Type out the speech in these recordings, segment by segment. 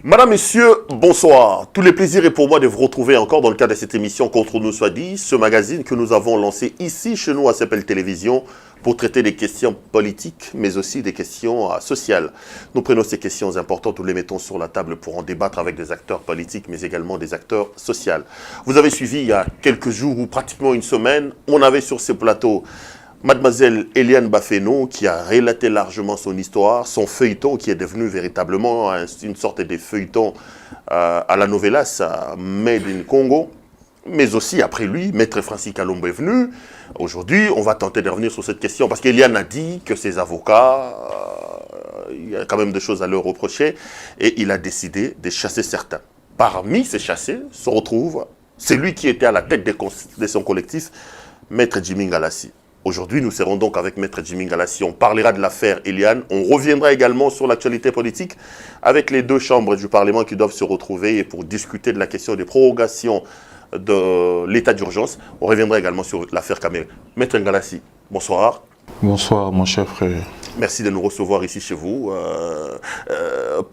Madame, Messieurs, bonsoir. Tous les plaisirs est pour moi de vous retrouver encore dans le cadre de cette émission Contre nous soit dit, ce magazine que nous avons lancé ici chez nous à CPL Télévision pour traiter des questions politiques, mais aussi des questions sociales. Nous prenons ces questions importantes, nous les mettons sur la table pour en débattre avec des acteurs politiques, mais également des acteurs sociaux. Vous avez suivi il y a quelques jours ou pratiquement une semaine, on avait sur ce plateau Mademoiselle Eliane Bafeno, qui a relaté largement son histoire, son feuilleton, qui est devenu véritablement une sorte de feuilleton à la novelas Made in Congo. Mais aussi, après lui, Maître Francis Kalombo est venu. Aujourd'hui, on va tenter de revenir sur cette question, parce qu'Eliane a dit que ses avocats, il y a quand même des choses à leur reprocher, et il a décidé de chasser certains. Parmi ces chassés se retrouve celui qui était à la tête de son collectif, Maître Jimmy Ngalassi. Aujourd'hui, nous serons donc avec Maître Jimmy Ngalassi. On parlera de l'affaire Eliane. On reviendra également sur l'actualité politique avec les deux chambres du Parlement qui doivent se retrouver et pour discuter de la question des prorogations de l'état d'urgence. On reviendra également sur l'affaire Kamel. Maître Ngalassi, bonsoir. Bonsoir, mon cher frère. Merci de nous recevoir ici chez vous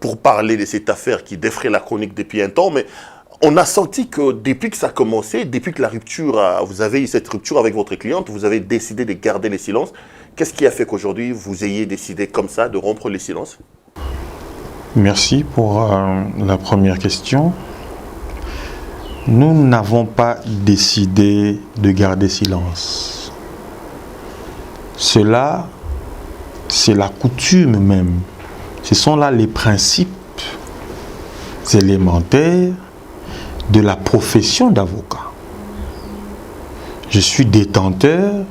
pour parler de cette affaire qui défraie la chronique depuis un temps, mais on a senti que depuis que ça a commencé, depuis que la rupture, vous avez eu cette rupture avec votre cliente, vous avez décidé de garder les silences. Qu'est-ce qui a fait qu'aujourd'hui, vous ayez décidé comme ça de rompre les silences? Merci pour la première question. Nous n'avons pas décidé de garder silence. Cela, c'est la coutume même. Ce sont là les principes élémentaires de la profession d'avocat. Je suis détenteur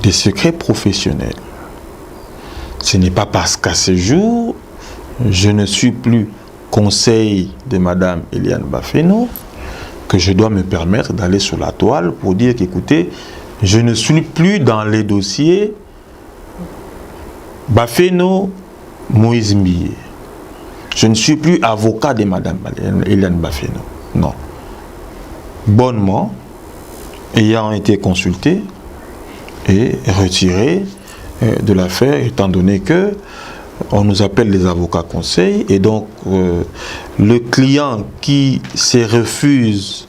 des secrets professionnels. Ce n'est pas parce qu'à ce jour, je ne suis plus conseil de Madame Eliane Bafeno que je dois me permettre d'aller sur la toile pour dire qu'écoutez, je ne suis plus dans les dossiers Bafeno Moïse Mbiye. Je ne suis plus avocat de Madame Eliane Bafeno. Non. Bonnement, ayant été consulté et retiré de l'affaire, étant donné que on nous appelle les avocats conseils, et donc le client qui se refuse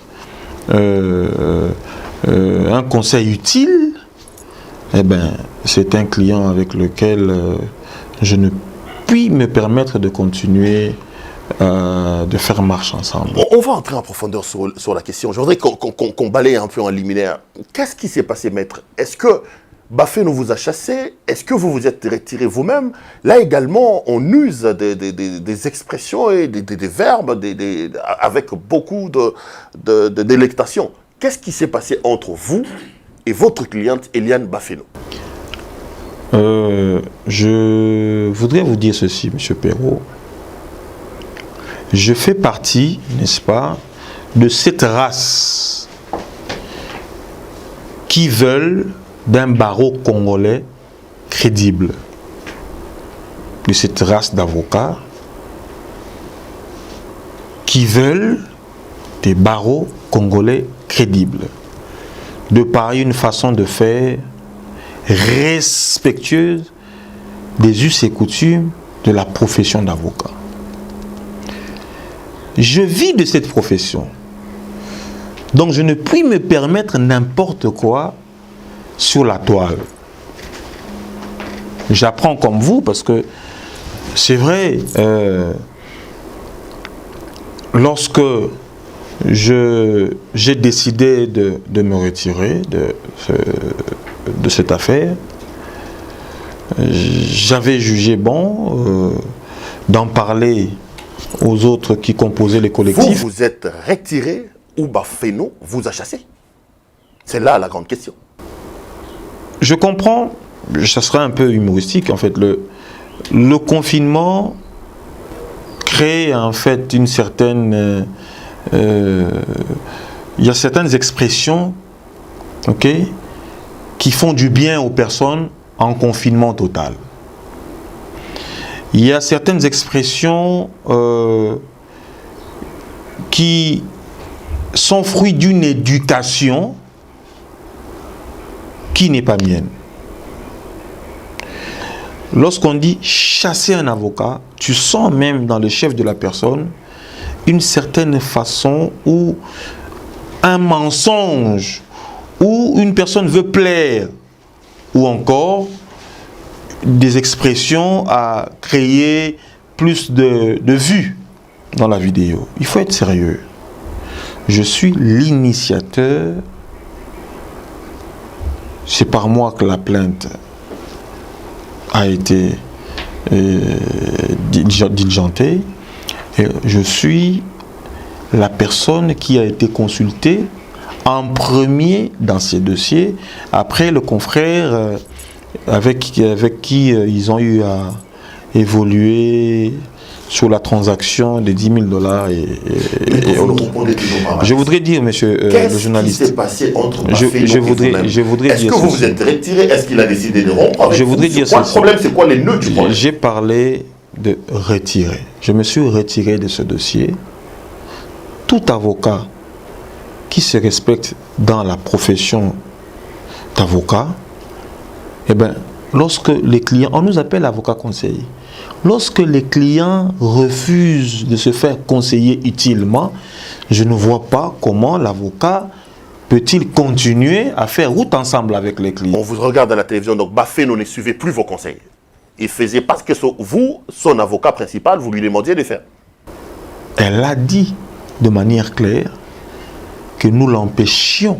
un conseil utile, eh ben, c'est un client avec lequel je ne puis me permettre de continuer de faire marche ensemble. On va entrer en profondeur sur la question. Je voudrais qu'on balaye un peu en liminaire. Qu'est-ce qui s'est passé, maître? Est-ce que Bafeno vous a chassé? Est-ce que vous vous êtes retiré vous-même? Là également, on use des expressions et des verbes avec beaucoup de délectation. Qu'est-ce qui s'est passé entre vous et votre cliente Eliane Bafeno? Je voudrais vous dire ceci, M. Perrault. Je fais partie, n'est-ce pas, de cette race qui veulent d'un barreau congolais crédible. De cette race d'avocats qui veulent des barreaux congolais crédibles. De par une façon de faire respectueuse des us et coutumes de la profession d'avocat. Je vis de cette profession. Donc je ne puis me permettre n'importe quoi sur la toile. J'apprends comme vous parce que c'est vrai, lorsque j'ai décidé de me retirer de cette affaire, j'avais jugé bon d'en parler aux autres qui composaient les collectifs. Vous êtes retiré ou Bafeno vous a chassé? C'est là la grande question. Je comprends, ça sera un peu humoristique en fait, le confinement crée en fait une certaine... il y a certaines expressions, ok, qui font du bien aux personnes en confinement total. Il y a certaines expressions qui sont fruits d'une éducation qui n'est pas mienne. lorsqu'on dit chasser un avocat, tu sens même dans le chef de la personne une certaine façon ou un mensonge, où une personne veut plaire, ou encore des expressions à créer plus de vues dans la vidéo. Il faut être sérieux. Je suis l'initiateur. C'est par moi que la plainte a été diligentée. Et je suis la personne qui a été consultée en premier dans ces dossiers, après le confrère avec qui ils ont eu à évoluer sur la transaction de 10 000 $. Je voudrais dire, monsieur le journaliste, qu'est-ce qui s'est passé entre Baféno et vous-même? Je voudrais Est-ce dire que vous vous êtes retiré? Est-ce qu'il a décidé de rompre avec je vous? voudrais dire C'est quoi le problème? C'est quoi les nœuds du problème? J'ai parlé de retirer. Je me suis retiré de ce dossier. Tout avocat qui se respecte dans la profession d'avocat, eh bien, lorsque les clients, on nous appelle avocat conseiller, lorsque les clients refusent de se faire conseiller utilement, je ne vois pas comment l'avocat peut-il continuer à faire route ensemble avec les clients. On vous regarde à la télévision, donc Baféno ne suivait plus vos conseils. Il faisait parce que vous, son avocat principal, vous lui demandiez de faire. Elle a dit de manière claire que nous l'empêchions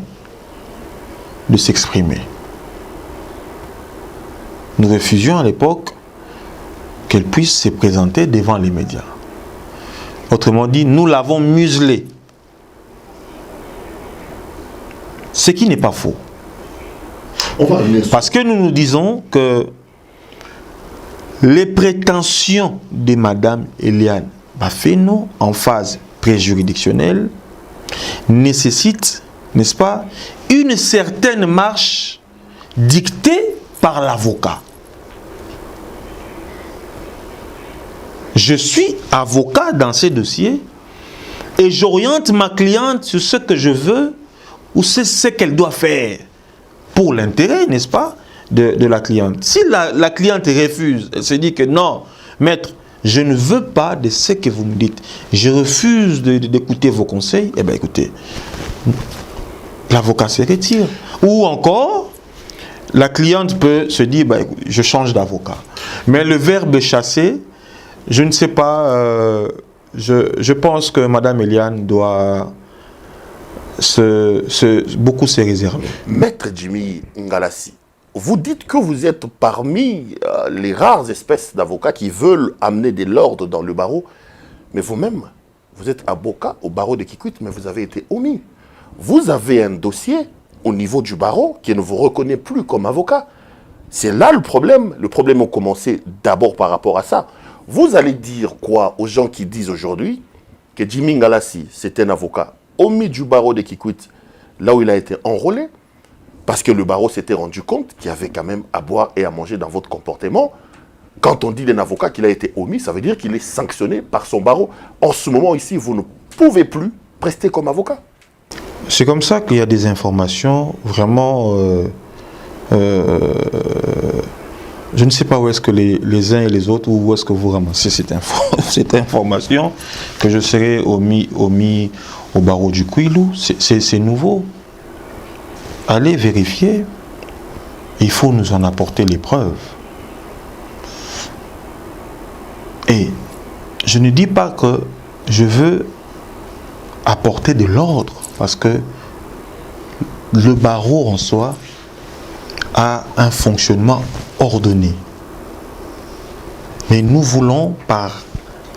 de s'exprimer. Nous refusions à l'époque qu'elle puisse se présenter devant les médias. Autrement dit, nous l'avons muselée. Ce qui n'est pas faux. Parce que nous nous disons que les prétentions de Madame Eliane Baféno en phase préjuridictionnelle nécessitent, n'est-ce pas, une certaine marche dictée par l'avocat. Je suis avocat dans ces dossiers et j'oriente ma cliente sur ce que je veux ou ce qu'elle doit faire pour l'intérêt, n'est-ce pas, de la cliente. Si la cliente refuse, elle se dit que non, maître, je ne veux pas de ce que vous me dites, je refuse d'écouter vos conseils, eh bien écoutez, l'avocat se retire. Ou encore, la cliente peut se dire, bah, je change d'avocat. Mais le verbe chasser, je ne sais pas, je pense que Madame Eliane doit beaucoup se réserver. Maître Jimmy Ngalassi, vous dites que vous êtes parmi les rares espèces d'avocats qui veulent amener de l'ordre dans le barreau, mais vous-même, vous êtes avocat au barreau de Kikwit, mais vous avez été omis. Vous avez un dossier au niveau du barreau qui ne vous reconnaît plus comme avocat. C'est là le problème. Le problème a commencé d'abord par rapport à ça. Vous allez dire quoi aux gens qui disent aujourd'hui que Jimmy Ngalassi, c'est un avocat omis du barreau de Kikwit, là où il a été enrôlé, parce que le barreau s'était rendu compte qu'il y avait quand même à boire et à manger dans votre comportement. Quand on dit d'un avocat qu'il a été omis, ça veut dire qu'il est sanctionné par son barreau. En ce moment ici, vous ne pouvez plus prester comme avocat. C'est comme ça qu'il y a des informations vraiment... je ne sais pas où est-ce que les uns et les autres, où est-ce que vous ramassez cette information, que je serai omis au barreau du Kouilou. C'est nouveau. Allez vérifier. Il faut nous en apporter les preuves. Et je ne dis pas que je veux apporter de l'ordre, parce que le barreau en soi a un fonctionnement ordonné. Mais nous voulons, par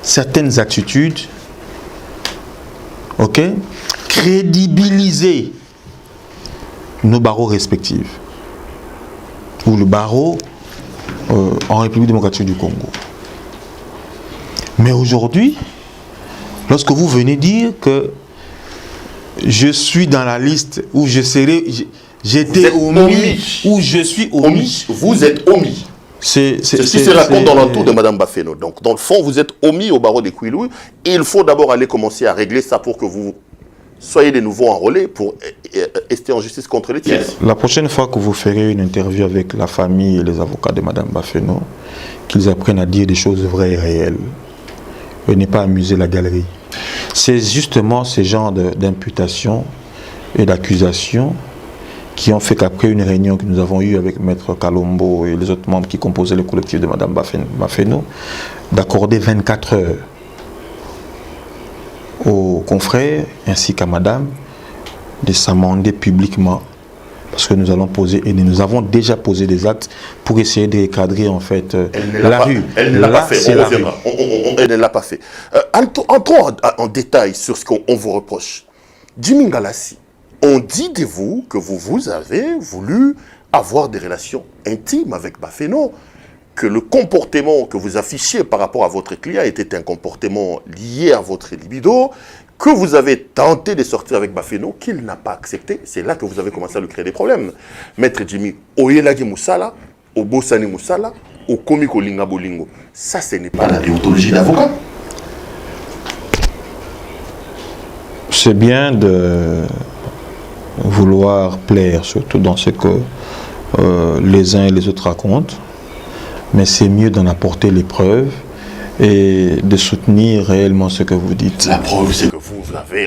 certaines attitudes, crédibiliser nos barreaux respectifs, ou le barreau en République démocratique du Congo. Mais aujourd'hui, lorsque vous venez dire que je suis dans la liste où j'étais omis, ou je suis omis. Vous êtes omis. C'est ce qui se raconte dans l'entour de Mme Baféno. Donc, dans le fond, vous êtes omis au barreau des Kouilou et il faut d'abord aller commencer à régler ça pour que vous soyez de nouveau enrôlés pour rester en justice contre les tiers. La prochaine fois que vous ferez une interview avec la famille et les avocats de Mme Bafeno, qu'ils apprennent à dire des choses vraies et réelles et ne pas amuser la galerie. C'est justement ce genre d'imputation et d'accusation qui ont fait qu'après une réunion que nous avons eue avec Maître Kalombo et les autres membres qui composaient le collectif de Mme Bafeno, d'accorder 24 heures aux confrères ainsi qu'à Madame de s'amender publiquement, parce que nous allons poser, et nous avons déjà posé des actes pour essayer de recadrer en fait la rue. Elle ne l'a pas fait, on reviendra. Elle ne l'a pas fait. Entrons en détail sur ce qu'on vous reproche. Jimmy Ngalassi, on dit de vous que vous avez voulu avoir des relations intimes avec Bafeno, que le comportement que vous affichiez par rapport à votre client était un comportement lié à votre libido, que vous avez tenté de sortir avec Bafeno, qu'il n'a pas accepté. C'est là que vous avez commencé à lui créer des problèmes. Maître Jimmy, Oyelagi Moussala, Obosani Moussala, Okomiko Linga Bolingo. Ça, ce n'est pas la déontologie d'avocat. C'est bien de vouloir plaire, surtout dans ce que les uns et les autres racontent, mais c'est mieux d'en apporter les preuves et de soutenir réellement ce que vous dites. La preuve, c'est que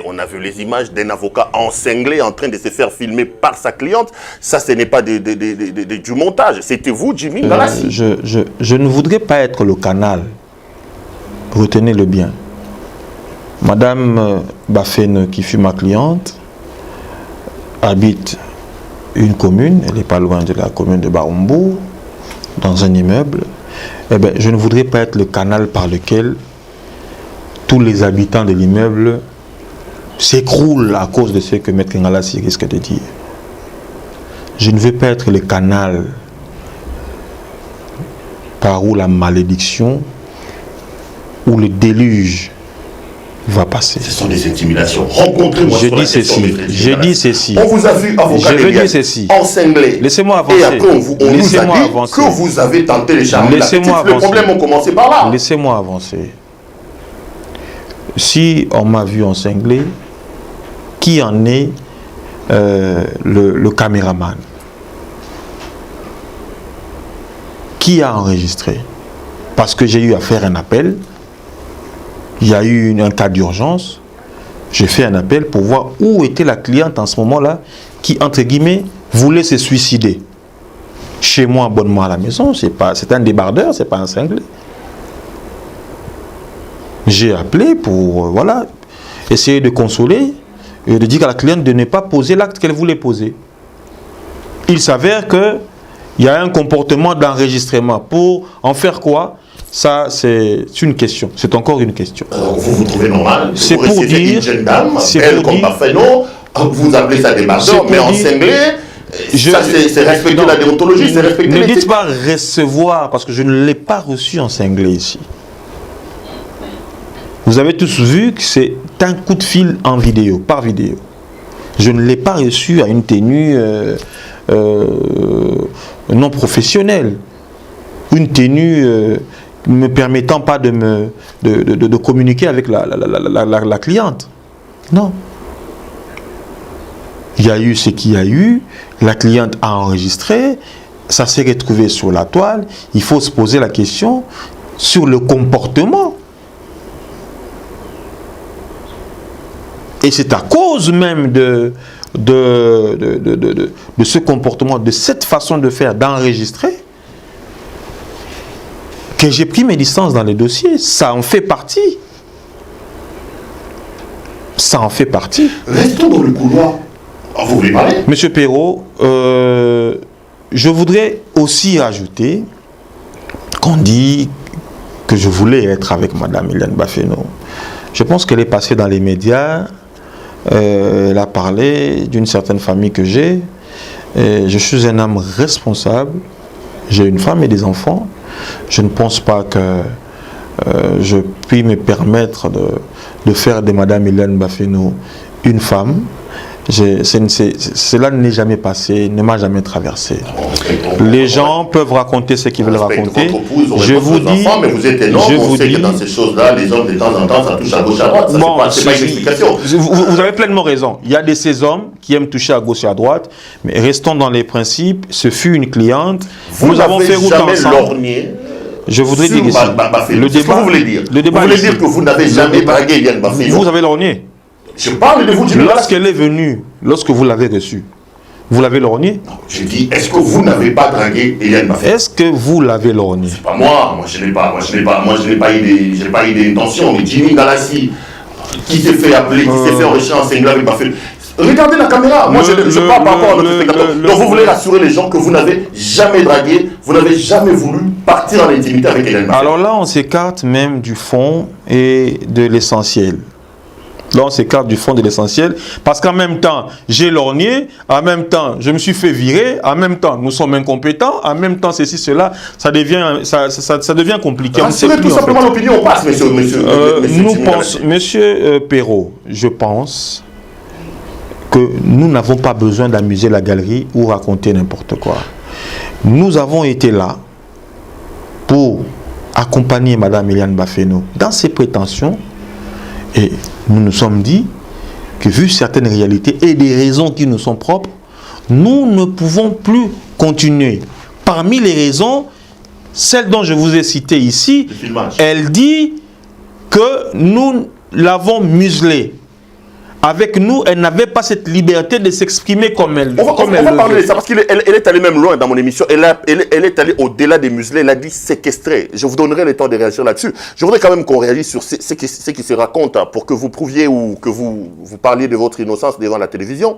on a vu les images d'un avocat encinglé en train de se faire filmer par sa cliente. Ça, ce n'est pas du montage. C'était vous, Jimmy Ngalassi. Je ne voudrais pas être le canal. Retenez-le bien. Madame Bafeno, qui fut ma cliente, habite une commune, elle n'est pas loin de la commune de Barumbu, dans un immeuble. Eh bien, je ne voudrais pas être le canal par lequel tous les habitants de l'immeuble s'écroulent à cause de ce que Maître Ngalassi risque de dire. Je ne veux pas être le canal par où la malédiction ou le déluge va passer. Ce sont des intimidations. Rencontrez-moi sur la question, je dis ceci. On vous a vu, avocat encinglé. Laissez-moi avancer. Et après, on nous a dit que vous avez tenté les charmes. Le problème a commencé par là. Laissez-moi avancer. Si on m'a vu encinglé, qui en est le caméraman? Qui a enregistré? Parce que j'ai eu à faire un appel. Il y a eu un cas d'urgence. J'ai fait un appel pour voir où était la cliente en ce moment-là qui, entre guillemets, voulait se suicider. Chez moi, abonnement à la maison, c'est un débardeur, c'est pas un cinglé. J'ai appelé pour, voilà, essayer de consoler et de dire à la cliente de ne pas poser l'acte qu'elle voulait poser. Il s'avère qu'il y a un comportement d'enregistrement. Pour en faire quoi? Ça, c'est une question. C'est encore une question. Vous trouvez normal? C'est pour dire... Une jeune dame, elle comme Bafeno, vous appelez ça des bardeurs, mais en cinglé, ça c'est respecter la déontologie, c'est respecter... Ne dites pas recevoir, parce que je ne l'ai pas reçu en cinglé ici. Vous avez tous vu que c'est un coup de fil en vidéo, par vidéo. Je ne l'ai pas reçu à une tenue non professionnelle. Une tenue ne me permettant pas de communiquer avec la cliente. Non. Il y a eu ce qu'il y a eu, la cliente a enregistré, ça s'est retrouvé sur la toile. Il faut se poser la question sur le comportement. Et c'est à cause même de ce comportement, de cette façon de faire, d'enregistrer, que j'ai pris mes distances dans les dossiers. Ça en fait partie. Ça en fait partie. Restons dans le couloir. Vous voulez parler? Monsieur Perrault, je voudrais aussi ajouter qu'on dit que je voulais être avec Madame Hélène Bafeno. Je pense qu'elle est passée dans les médias. Elle a parlé d'une certaine famille que j'ai. Je suis un homme responsable. J'ai une femme et des enfants. Je ne pense pas que je puis me permettre de faire de Madame Hélène Bafeno une femme. Cela n'est jamais passé, ne m'a jamais traversé. Les gens peuvent raconter ce qu'ils veulent raconter. Je vous dis, mais vous êtes énorme, on sait que dans ces choses-là, les hommes de temps en temps, ça touche à gauche à droite. C'est pas une explication. Vous avez pleinement raison. Il y a de ces hommes qui aiment toucher à gauche et à droite, mais restons dans les principes. Ce fut une cliente. Nous avons fait route ensemble. Je voudrais dire ici, le débat, vous voulez dire, vous voulez dire que vous n'avez jamais dragué Eliane Baféno. Vous avez lorgné. Je parle de vous. Lorsqu'elle est venue, lorsque vous l'avez reçue, vous l'avez lorgné? Je dis, est-ce que vous n'avez pas dragué Eliane Baféno? Est-ce que vous l'avez lorgné? C'est pas moi je n'ai pas eu d'intention. Mais Jimmy Galassi, qui s'est fait appeler, qui s'est fait enrichir en singlet avec Baféno. Regardez la caméra, moi je parle par rapport à notre spectateur. Donc vous voulez rassurer les gens que vous n'avez jamais dragué, vous n'avez jamais voulu partir en intimité avec Eliane Baféno. Alors là, on s'écarte même du fond et de l'essentiel. Là, on s'écarte du fond de l'essentiel, parce qu'en même temps, j'ai lorgné, en même temps, je me suis fait virer, en même temps, nous sommes incompétents, en même temps, ceci, cela, ça devient compliqué. Rassurez tout simplement l'opinion, on passe, Monsieur Perrault, je pense que nous n'avons pas besoin d'amuser la galerie ou raconter n'importe quoi. Nous avons été là pour accompagner Mme Eliane Baféno dans ses prétentions. Et nous nous sommes dit que vu certaines réalités et des raisons qui nous sont propres, nous ne pouvons plus continuer. Parmi les raisons, celle dont je vous ai cité ici, elle dit que nous l'avons muselée. Avec nous, elle n'avait pas cette liberté de s'exprimer comme elle. On va parler de ça parce qu'elle est allée même loin dans mon émission. Elle est allée au-delà des muselés. Elle a dit séquestrer. Je vous donnerai le temps de réagir là-dessus. Je voudrais quand même qu'on réagisse sur ce qui se raconte pour que vous prouviez ou que vous parliez de votre innocence devant la télévision.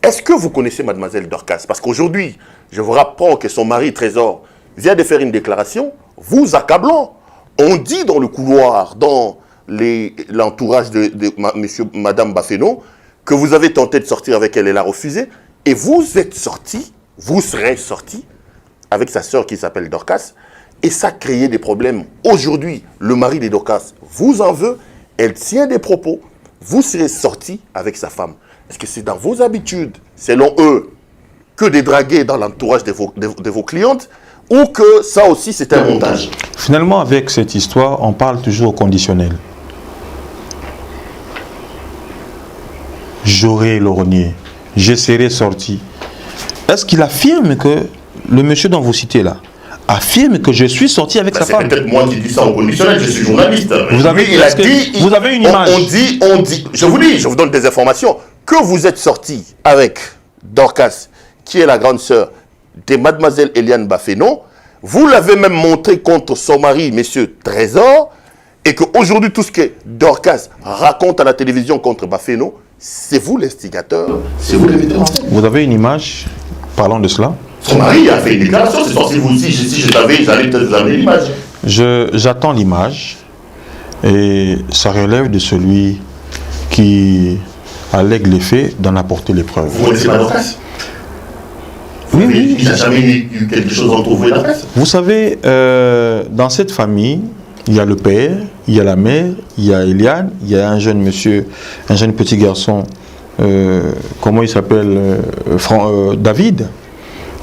Est-ce que vous connaissez Mademoiselle Dorcas? Parce qu'aujourd'hui, je vous rapprends que son mari Trésor vient de faire une déclaration vous accablant. On dit dans le couloir, dans l'entourage de Madame Baféno, que vous avez tenté de sortir avec elle, elle a refusé, et vous êtes sorti, vous serez sorti avec sa sœur qui s'appelle Dorcas, et ça a créé des problèmes. Aujourd'hui, le mari de Dorcas vous en veut, elle tient des propos, vous serez sorti avec sa femme. Est-ce que c'est dans vos habitudes, selon eux, que de draguer dans l'entourage de vos clientes, ou que ça aussi c'est un montage? Finalement, avec cette histoire, on parle toujours au conditionnel. J'aurais lorgné, je serais sorti. Est-ce qu'il affirme que le monsieur dont vous citez là affirme que je suis sorti avec sa femme? C'est peut-être moi qui dis ça au conditionnel, je suis journaliste. Vous avez une image. On dit, je vous donne des informations, que vous êtes sorti avec Dorcas, qui est la grande sœur de Mademoiselle Eliane Baféno. Vous l'avez même montré contre son mari, Monsieur Trésor, et qu'aujourd'hui, tout ce que Dorcas raconte à la télévision contre Baféno, c'est vous l'instigateur, c'est vous le vétéran. Vous avez une image, parlons de cela. Son mari a fait une déclaration, c'est censé vous dire, si je savais, j'allais peut-être vous amener l'image. J'attends l'image, et ça relève de celui qui allègue les faits d'en apporter les preuves. Vous connaissez pas Dorcas? Oui. Il n'y a jamais eu quelque chose entre vous et la presse. Vous savez, dans cette famille, il y a le père, il y a la mère, il y a Eliane, il y a un jeune monsieur, un jeune petit garçon, comment il s'appelle, David.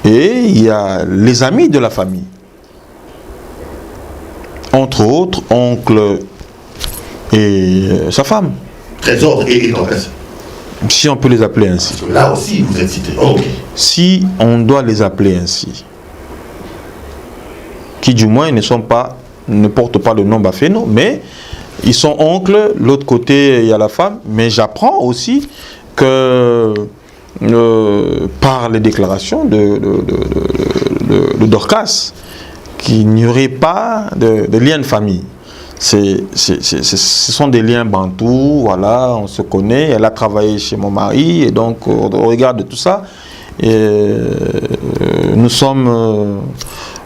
Et il y a les amis de la famille. Entre autres, oncle et sa femme. Trésor et Dorcas. Si on peut les appeler ainsi. Là aussi, vous êtes cité. Oh, okay. Si on doit les appeler ainsi, qui du moins ne portent pas le nom Baféno, mais ils sont oncles, l'autre côté il y a la femme, mais j'apprends aussi que par les déclarations de Dorcas, qu'il n'y aurait pas de lien de famille. Ce sont des liens bantous, voilà, on se connaît, elle a travaillé chez mon mari, et donc au regard de tout ça,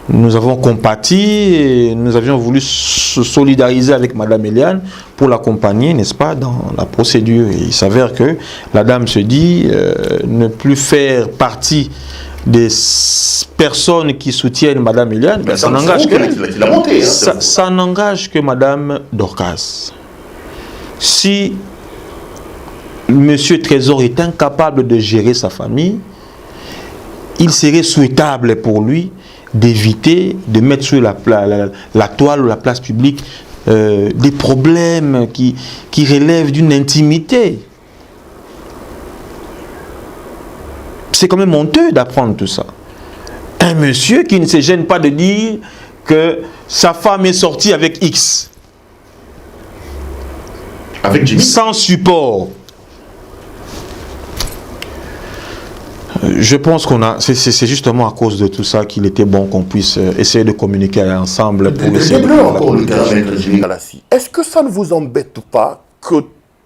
nous avons compati et nous avions voulu se solidariser avec Madame Eliane pour l'accompagner, n'est-ce pas, dans la procédure. Et il s'avère que la dame se dit ne plus faire partie des personnes qui soutiennent Madame Eliane, ben, ça n'engage que Madame Dorcas. Si Monsieur Trésor est incapable de gérer sa famille, il serait souhaitable pour lui d'éviter de mettre sur la toile ou la place publique des problèmes qui relèvent d'une intimité. C'est quand même honteux d'apprendre tout ça. Un monsieur qui ne se gêne pas de dire que sa femme est sortie avec X. Avec Jimmy. Sans support. Je pense qu'on a... C'est justement à cause de tout ça qu'il était bon qu'on puisse essayer de communiquer ensemble pour essayer de... encore le cas avec Jimmy Galassi. Est-ce que ça ne vous embête pas que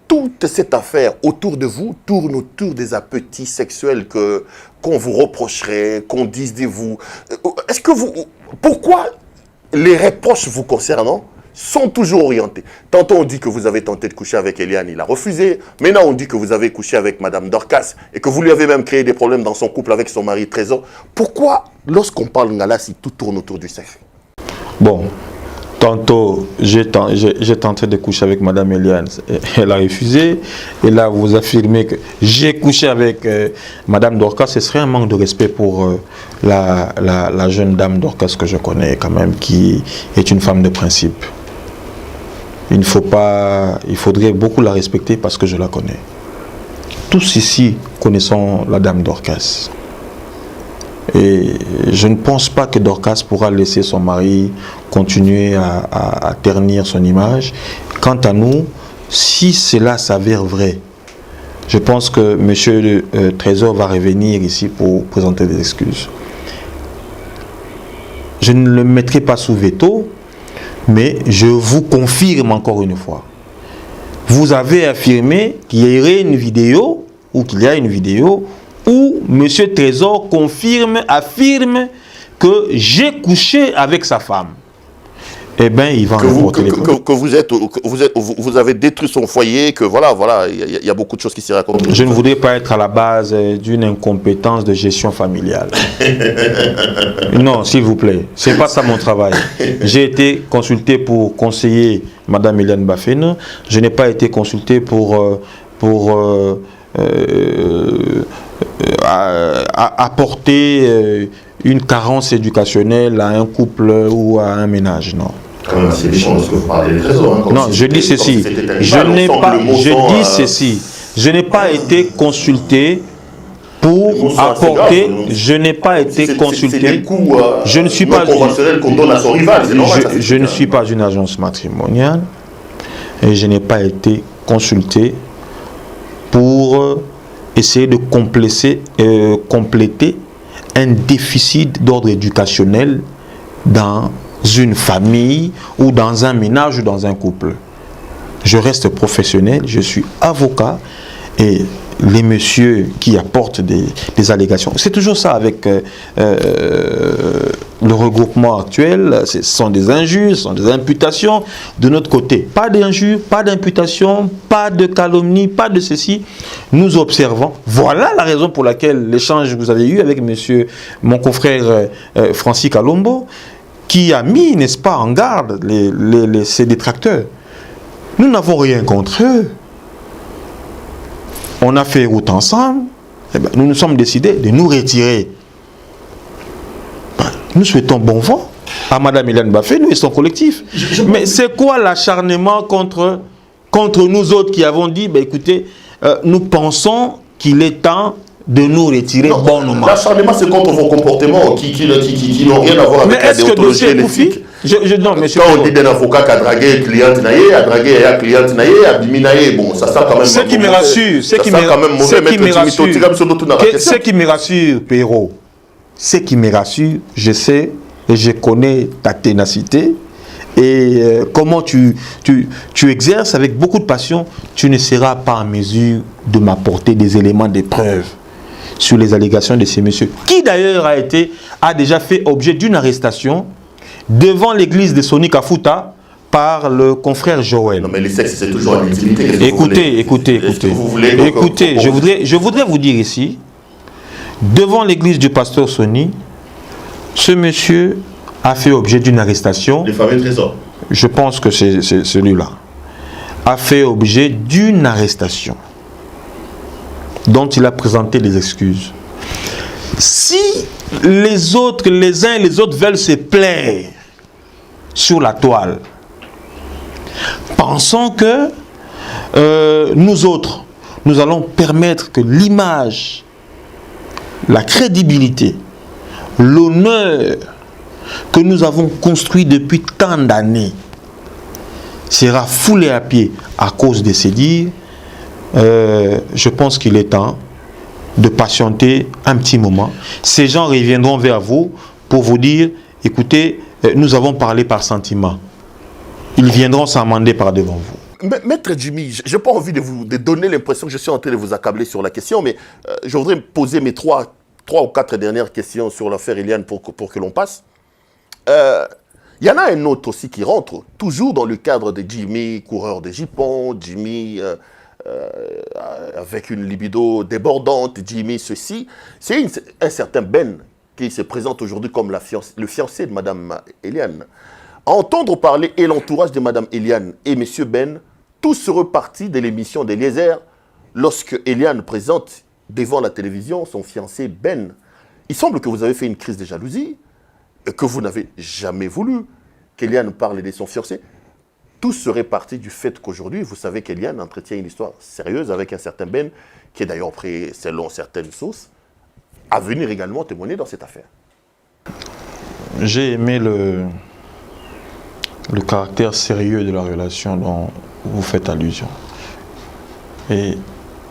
toute cette affaire autour de vous tourne autour des appétits sexuels qu'on vous reprocherait, qu'on dise de vous? Est-ce que vous... Pourquoi les reproches vous concernant sont toujours orientés? Tantôt on dit que vous avez tenté de coucher avec Eliane, il a refusé. Maintenant on dit que vous avez couché avec Madame Dorcas et que vous lui avez même créé des problèmes dans son couple avec son mari Trésor. Pourquoi, lorsqu'on parle Ngalassi, tout tourne autour du sexe? Bon, tantôt j'ai tenté de coucher avec Madame Eliane, elle a refusé. Et là vous affirmez que j'ai couché avec Madame Dorcas. Ce serait un manque de respect pour la jeune dame Dorcas que je connais quand même, qui est une femme de principe. Il faudrait beaucoup la respecter parce que je la connais. Tous ici connaissons la dame Dorcas. Et je ne pense pas que Dorcas pourra laisser son mari continuer à ternir son image. Quant à nous, si cela s'avère vrai, je pense que M. Trésor va revenir ici pour présenter des excuses. Je ne le mettrai pas sous veto, mais je vous confirme encore une fois. Vous avez affirmé qu'il y aurait une vidéo, ou qu'il y a une vidéo, où M. Trésor affirme que j'ai couché avec sa femme. Eh bien, il va remporter les vous avez détruit son foyer, que voilà, il y a beaucoup de choses qui s'y racontent. Je ne voudrais pas être à la base d'une incompétence de gestion familiale. Non, s'il vous plaît, c'est pas ça mon travail. J'ai été consulté pour conseiller Madame Eliane Bafeno. Je n'ai pas été consulté pour apporter une carence éducationnelle à un couple ou à un ménage, non. C'est des choses que vous parlez de Trésor. Hein, non, je dis ceci. Je n'ai pas été consulté pour apporter. Je n'ai pas été consulté. Je ne suis pas qu'on donne à son rival. Je ne suis pas une agence matrimoniale et je n'ai pas été consulté pour essayer de compléter un déficit d'ordre éducationnel dans une famille ou dans un ménage ou dans un couple. Je reste professionnel, je suis avocat et les messieurs qui apportent des allégations, c'est toujours ça avec le regroupement actuel, ce sont des injures, ce sont des imputations. De notre côté, pas d'injures, pas d'imputations, pas de calomnie, pas de ceci. Nous observons. Voilà la raison pour laquelle l'échange que vous avez eu avec mon confrère Francis Kalombo, qui a mis, n'est-ce pas, en garde ses détracteurs. Nous n'avons rien contre eux. On a fait route ensemble. Eh bien, nous nous sommes décidés de nous retirer. Nous souhaitons bon vent à Mme Eliane Bafeno et son collectif. Mais c'est quoi l'acharnement contre nous autres qui avons dit, ben écoutez, nous pensons qu'il est temps de nous retirer bonnement. L'acharnement, c'est contre vos comportements qui n'ont rien à voir avec la déontologie et l'éthique. Quand on dit d'un avocat qui a dragué cliente naïe, a dragué la cliente naïe, a bimi naïe, bon, ça sent quand même... Ce qui me rassure, ce qui me rassure, Perrault, ce qui me rassure, je sais et je connais ta ténacité et comment tu exerces avec beaucoup de passion, tu ne seras pas en mesure de m'apporter des éléments de preuve sur les allégations de ces messieurs, qui d'ailleurs a déjà fait objet d'une arrestation devant l'église de Soni Kafuta par le confrère Joël. Non mais les sexes c'est toujours à l'intimité. Écoutez, je voudrais vous dire ici, devant l'église du pasteur Soni, ce monsieur a fait objet d'une arrestation. Les fameux trésors. Je pense que c'est celui-là. A fait objet d'une arrestation. dont il a présenté des excuses. Si les autres, les uns et les autres veulent se plaire sur la toile, pensons que nous autres, nous allons permettre que l'image, la crédibilité, l'honneur que nous avons construit depuis tant d'années sera foulé à pied à cause de ces dires. Je pense qu'il est temps de patienter un petit moment. Ces gens reviendront vers vous pour vous dire, écoutez, nous avons parlé par sentiment. Ils viendront s'amender par devant vous. Maître Jimmy, je n'ai pas envie de donner l'impression que je suis en train de vous accabler sur la question, mais je voudrais poser mes trois ou quatre dernières questions sur l'affaire Eliane pour que l'on passe. Il y en a un autre aussi qui rentre, toujours dans le cadre de Jimmy, coureur de Jipon, Jimmy avec une libido débordante, Jimmy ceci. C'est un certain Ben qui se présente aujourd'hui comme le fiancé de Mme Eliane. À entendre parler et l'entourage de Mme Eliane et M. Ben, tous se repartis de l'émission d'Eliezer lorsque Eliane présente devant la télévision son fiancé Ben. Il semble que vous avez fait une crise de jalousie et que vous n'avez jamais voulu qu'Eliane parle de son fiancé. Tout serait parti du fait qu'aujourd'hui, vous savez qu'Eliane entretient une histoire sérieuse avec un certain Ben, qui est d'ailleurs prêt, selon certaines sources, à venir également témoigner dans cette affaire. J'ai aimé le caractère sérieux de la relation dont vous faites allusion. Et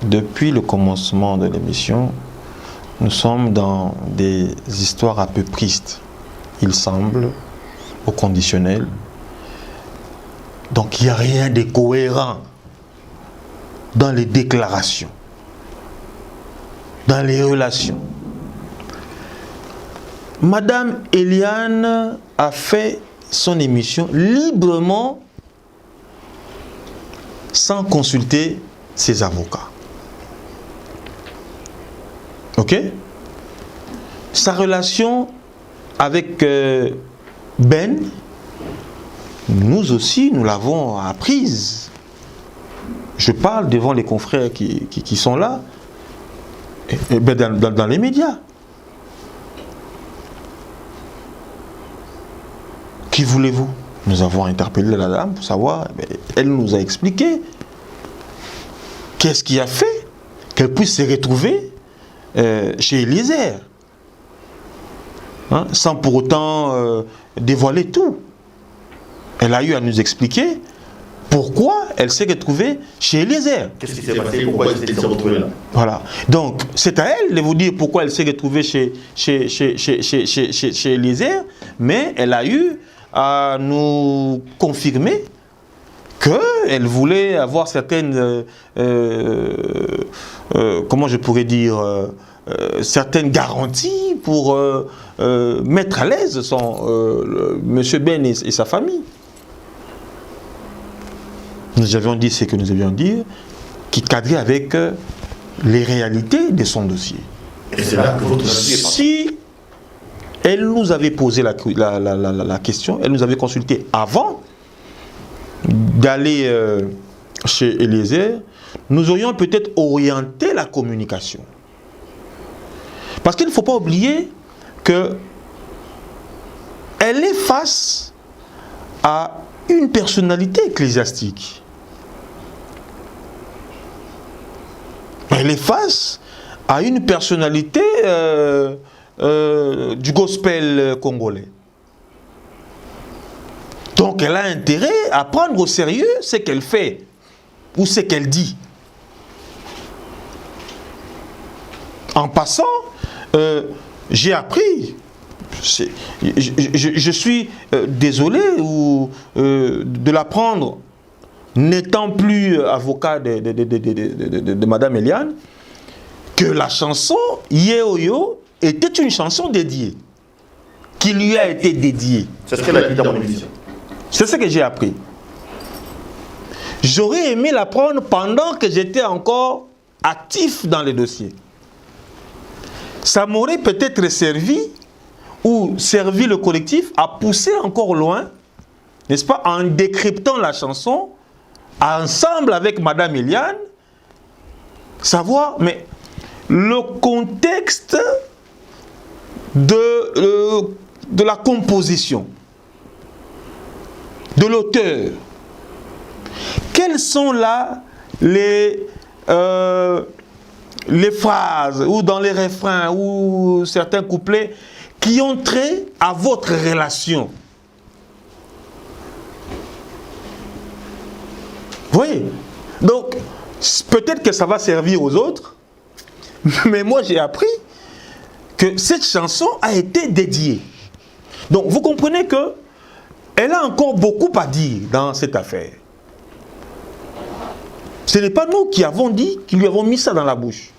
depuis le commencement de l'émission, nous sommes dans des histoires un peu tristes. Il semble, au conditionnel. Donc il n'y a rien de cohérent dans les déclarations, dans les relations. Madame Eliane a fait son émission librement, sans consulter ses avocats. Ok? Sa relation avec Ben, nous aussi, nous l'avons apprise. Je parle devant les confrères qui sont là, et dans les médias. Qui voulez-vous? Nous avons interpellé la dame pour savoir, elle nous a expliqué qu'est-ce qui a fait qu'elle puisse se retrouver chez Eliezer, hein, sans pour autant dévoiler tout. Elle a eu à nous expliquer pourquoi elle s'est retrouvée chez Eliezer. Qu'est-ce qui s'est passé? Pourquoi elle s'est retrouvée là? Voilà. Donc, c'est à elle de vous dire pourquoi elle s'est retrouvée chez Eliezer, mais elle a eu à nous confirmer qu'elle voulait avoir certaines, comment je pourrais dire, certaines garanties pour mettre à l'aise M. Ben et sa famille. Nous avions dit ce que nous avions dit, qui cadrait avec les réalités de son dossier. Et c'est là que votre si elle nous avait posé la question, elle nous avait consulté avant d'aller chez Eliezer, nous aurions peut-être orienté la communication. Parce qu'il ne faut pas oublier qu'elle est face à une personnalité ecclésiastique. Elle est face à une personnalité du gospel congolais. Donc elle a intérêt à prendre au sérieux ce qu'elle fait ou ce qu'elle dit. En passant, j'ai appris, je suis désolé de l'apprendre, n'étant plus avocat de Madame Eliane, que la chanson Yeoyo était une chanson dédiée, qui lui a été dédiée. C'est ce qu'elle a dit dans mon émission. C'est ce que j'ai appris. J'aurais aimé l'apprendre pendant que j'étais encore actif dans le dossier. Ça m'aurait peut-être servi, ou servi le collectif à pousser encore loin, n'est-ce pas, en décryptant la chanson, ensemble avec Madame Eliane, savoir, mais le contexte de la composition, de l'auteur. Quelles sont là les phrases ou dans les refrains ou certains couplets qui ont trait à votre relation? Vous voyez? Donc, peut-être que ça va servir aux autres, mais moi j'ai appris que cette chanson a été dédiée. Donc, vous comprenez que elle a encore beaucoup à dire dans cette affaire. Ce n'est pas nous qui avons dit, qui lui avons mis ça dans la bouche.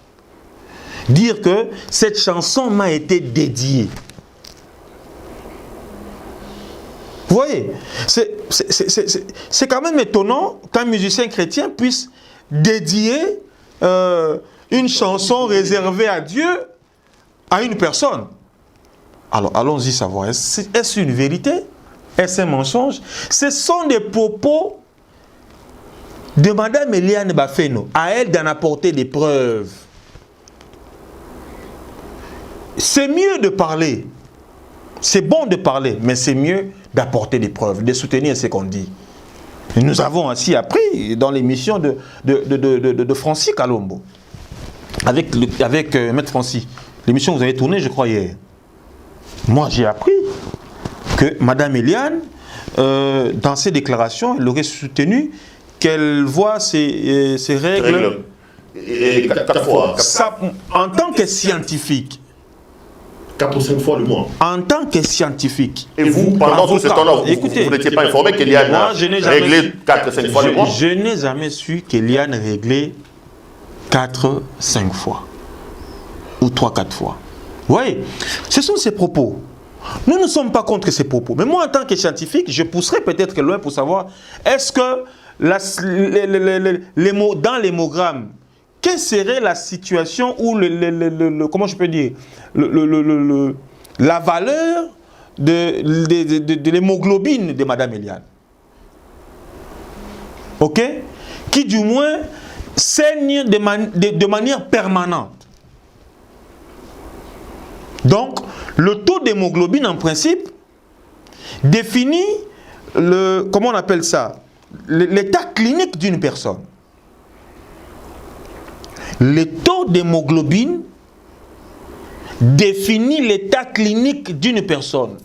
Dire que cette chanson m'a été dédiée. Vous voyez, c'est quand même étonnant qu'un musicien chrétien puisse dédier une chanson réservée à Dieu à une personne. Alors, allons-y savoir. Est-ce une vérité? Est-ce un mensonge? Ce sont des propos de Madame Eliane Bafeno. À elle d'en apporter des preuves. C'est mieux de parler. C'est bon de parler, mais c'est mieux d'apporter des preuves, de soutenir ce qu'on dit. Et nous avons ainsi appris dans l'émission de Francis Kalombo, avec Maître Francis. L'émission que vous avez tournée, je crois, hier. Moi, j'ai appris que Madame Eliane, dans ses déclarations, elle aurait soutenu qu'elle voit ses règles. Et 4 fois. Ça, en tant que scientifique. 4 ou 5 fois le mois. En tant que scientifique. Et vous, pendant tout ce temps-là, vous n'étiez pas informé qu'Eliane a réglé 4 ou 5 fois le mois? Je n'ai jamais su qu'Eliane réglait 4-5 fois. Ou 3-4 fois. Vous voyez, ce sont ces propos. Nous ne sommes pas contre ces propos. Mais moi, en tant que scientifique, je pousserais peut-être loin pour savoir, est-ce que les mots, dans l'hémogramme, quelle serait la situation ou comment je peux dire, la valeur de l'hémoglobine de Madame Eliane? Ok? Qui du moins saigne de manière permanente. Donc, le taux d'hémoglobine, en principe, définit comment on appelle ça, l'état clinique d'une personne. Le taux d'hémoglobine définit l'état clinique d'une personne.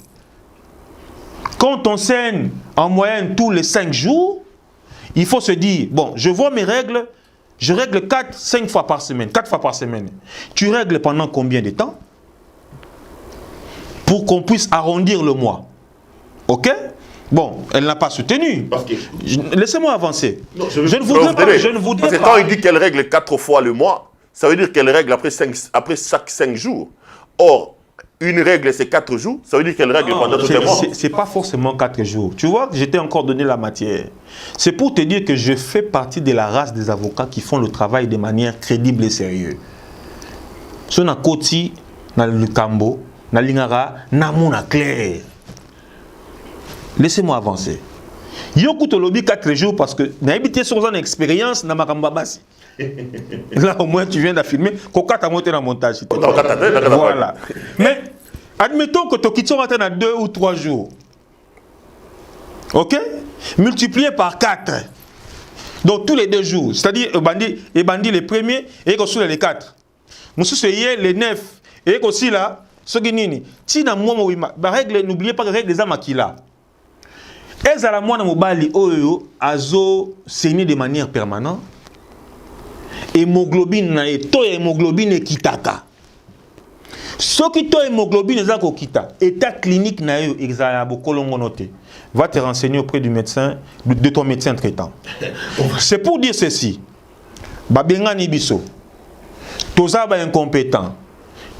Quand on saigne en moyenne tous les 5 jours, il faut se dire, bon, je vois mes règles, je règle 4-5 fois par semaine, 4 fois par semaine. Tu règles pendant combien de temps? Pour qu'on puisse arrondir le mois. Ok? Bon, elle n'a pas soutenu. Laissez-moi avancer. Non, je ne voudrais pas. Parce que quand il dit qu'elle règle 4 fois le mois, ça veut dire qu'elle règle après chaque 5 jours. Or, une règle, c'est 4 jours. Ça veut dire qu'elle règle pendant tout le mois. C'est pas forcément 4 jours. Tu vois, j'étais encore donné la matière. C'est pour te dire que je fais partie de la race des avocats qui font le travail de manière crédible et sérieuse. Si on a Koti, dans le Cambo, na lingara na mona clair. Laissez-moi avancer. Yo kuto lobby 4 jours parce que na habité sur une expérience na makamba basi. Là au moins tu viens d'affirmer koka ta monté dans montage. Voilà. Mais admettons que ton kitchen va dans 2 ou 3 jours. OK? Multiplié par 4. Donc tous les 2 jours, c'est-à-dire bandi les premiers et que les 4. Monsieur c'est les 9 et aussi là ce qui nini si na moi ma règle, n'oubliez pas que règle des amakila ezala mwana mobali oyo azo saigner de manière permanente, hémoglobine na to hémoglobine kitaka soki to hémoglobine za ko kita état clinique na yo exala bokolongo noté, va te renseigner auprès du médecin de ton médecin traitant. C'est pour dire ceci, babengani biso toza ba incompétent.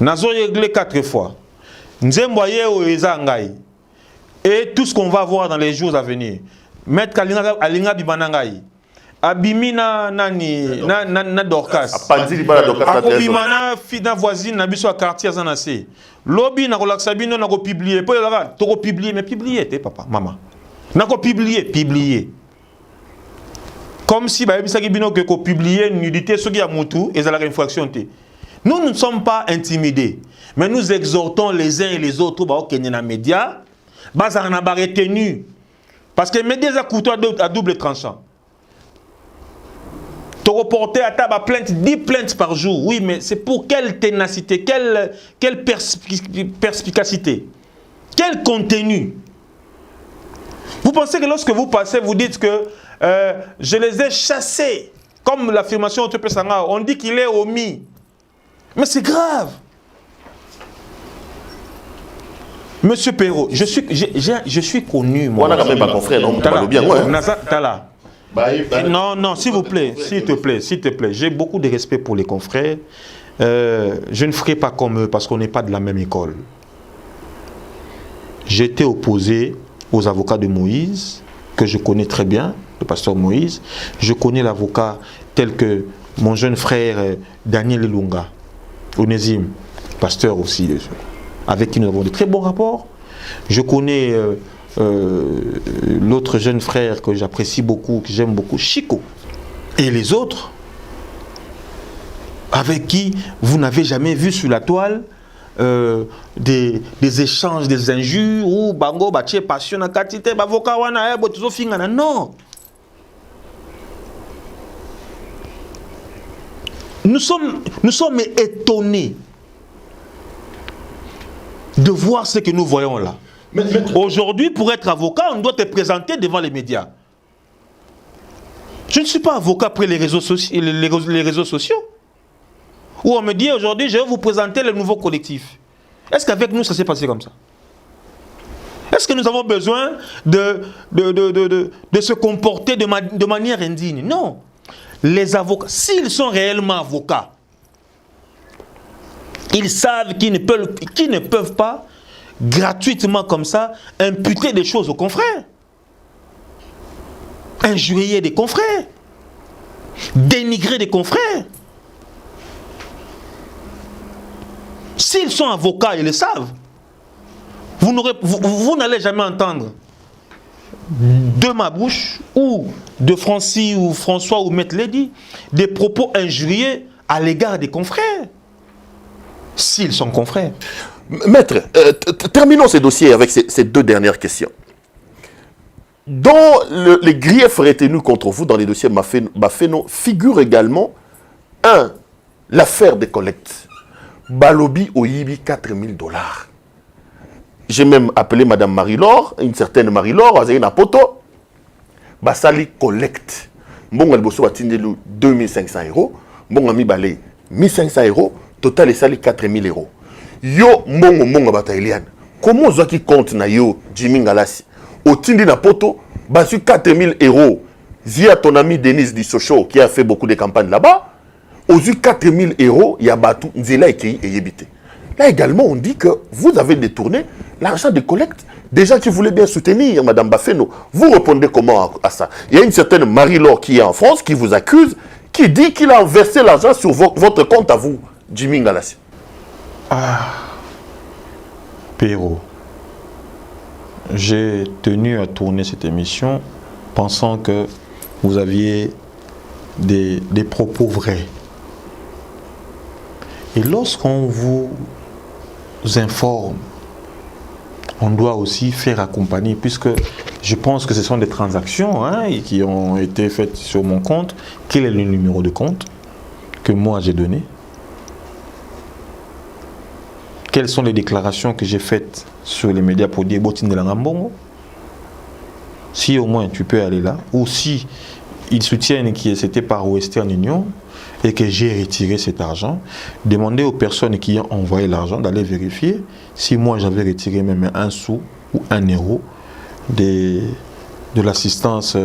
Nazo réglé 4 fois. Nzemboye o ezangai. Et tout ce qu'on va voir dans les jours à venir. Maître Kalinga Alinga Bibanangai. Abimina nani na Dorcas. Apandi bala Dorcas. Akobimana fina voisine na biso a quartier zanase. Lobi na relaxa bino na ko publier. Po la to ko publier mais publier te papa maman. Na ko publier. Comme si ba bisaki bino que ko publier nudité soki ya mutu ezala infraction te. Nous ne sommes pas intimidés, mais nous exhortons les uns et les autres qui sont dans les médias, parce que les médias ont couteau à double tranchant. Tu reporter à ta plainte, 10 plaintes par jour, oui, mais c'est pour quelle ténacité, quelle perspicacité, quel contenu? Vous pensez que lorsque vous passez, vous dites que je les ai chassés, comme l'affirmation de Pesanga, on dit qu'il est omis. Mais c'est grave. Monsieur Perrault, je suis connu, moi. On a quand même pas confrère, non? Non, non, s'il vous plaît, s'il te plaît. J'ai beaucoup de respect pour les confrères. Je ne ferai pas comme eux parce qu'on n'est pas de la même école. J'étais opposé aux avocats de Moïse, que je connais très bien, le pasteur Moïse. Je connais l'avocat tel que mon jeune frère Daniel Elunga, Onésime, pasteur aussi, avec qui nous avons de très bons rapports. Je connais l'autre jeune frère que j'apprécie beaucoup, que j'aime beaucoup, Chico. Et les autres, avec qui vous n'avez jamais vu sur la toile des échanges, des injures, ou bango, baché, passion, katite, bavoka, wana, botizo, fingana. Non. Nous sommes étonnés de voir ce que nous voyons là. Aujourd'hui, pour être avocat, on doit te présenter devant les médias. Je ne suis pas avocat après les réseaux sociaux. Où on me dit aujourd'hui, je vais vous présenter le nouveau collectif. Est-ce qu'avec nous, ça s'est passé comme ça? Est-ce que nous avons besoin de se comporter de manière indigne? Non. Les avocats, s'ils sont réellement avocats, ils savent qu'ils ne peuvent pas gratuitement comme ça imputer des choses aux confrères, injurier des confrères, dénigrer des confrères. S'ils sont avocats, ils le savent. Vous n'allez jamais entendre de ma bouche ou de Francis ou François ou Maître Lady des propos injuriés à l'égard des confrères. S'ils sont confrères. Maître, terminons ces dossiers avec ces deux dernières questions. Dans les griefs retenus contre vous dans les dossiers Bafeno figure également l'affaire des collectes. Balobi Oyibi 4 000 $. J'ai même appelé Madame Marie-Laure, une certaine Marie-Laure, Azayna Poto, Basali collecte. Bon, elle bosse à 2500 €. Bon, ami balé 1500 €. Total, c'est 4 000 €. Yo, mon bataillon. Comment vous qui compte na yo, Jimmy Galasi? Au Tindi na Poto, basu 4 000 €. Zia ton ami Denise Dissocho, qui a fait beaucoup de campagnes là-bas. Aux 4 000 €, il y a Batou, Nzela et Yébité. Là également, on dit que vous avez détourné l'argent de collecte. Des gens qui voulaient bien soutenir Madame Bafeno. Vous répondez comment à ça? Il y a une certaine Marie-Laure qui est en France, qui vous accuse, qui dit qu'il a versé l'argent sur votre compte à vous, Jimmy Ngalassi. Perrault, j'ai tenu à tourner cette émission pensant que vous aviez des propos vrais. Et lorsqu'on vous informe, on doit aussi faire accompagner, puisque je pense que ce sont des transactions qui ont été faites sur mon compte. Quel est le numéro de compte que moi j'ai donné? Quelles sont les déclarations que j'ai faites sur les médias pour dire Botine de la Ngambongo? Si au moins tu peux aller là, ou si ils soutiennent que c'était par Western Union et que j'ai retiré cet argent, demandez aux personnes qui ont envoyé l'argent d'aller vérifier si moi j'avais retiré même 1 sou ou 1 euro de l'assistance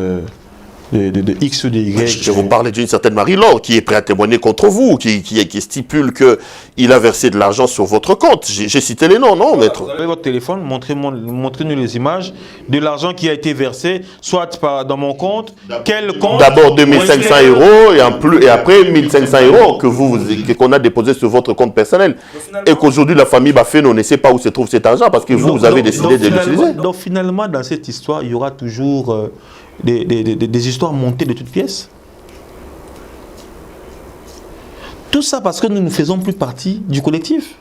de X ou de Y. Je vous parlais d'une certaine Marie-Laure qui est prête à témoigner contre vous, qui stipule qu'il a versé de l'argent sur votre compte. J'ai cité les noms, non, maître? Vous avez votre téléphone, montrez-nous les images de l'argent qui a été versé, soit dans mon compte, quel compte. D'abord 2500 € et après 1500 € qu'on a déposé sur votre compte personnel. Et qu'aujourd'hui la famille Bafeno ne sait pas où se trouve cet argent parce que vous avez décidé de l'utiliser. Donc finalement, dans cette histoire, il y aura toujours des histoires montées de toutes pièces. Tout ça parce que nous ne faisons plus partie du collectif.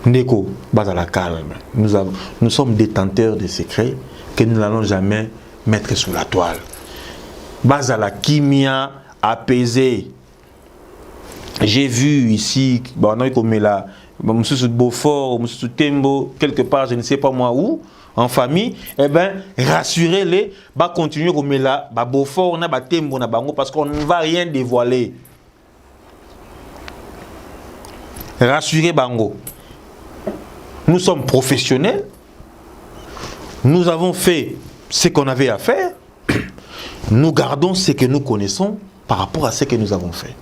Ndeko, bas à la calme. Nous sommes détenteurs de secrets que nous n'allons jamais mettre sous la toile. Bas à la kimia apaisée. J'ai vu ici, on a comme là, M. Beaufort, M. Tembo, quelque part, je ne sais pas moi où, en famille, eh bien, rassurez-les, bah continuer comme là, bah Beaufort, on a bah Tembo, on a bango, parce qu'on ne va rien dévoiler. Rassurez Bango. Nous sommes professionnels, nous avons fait ce qu'on avait à faire, nous gardons ce que nous connaissons par rapport à ce que nous avons fait.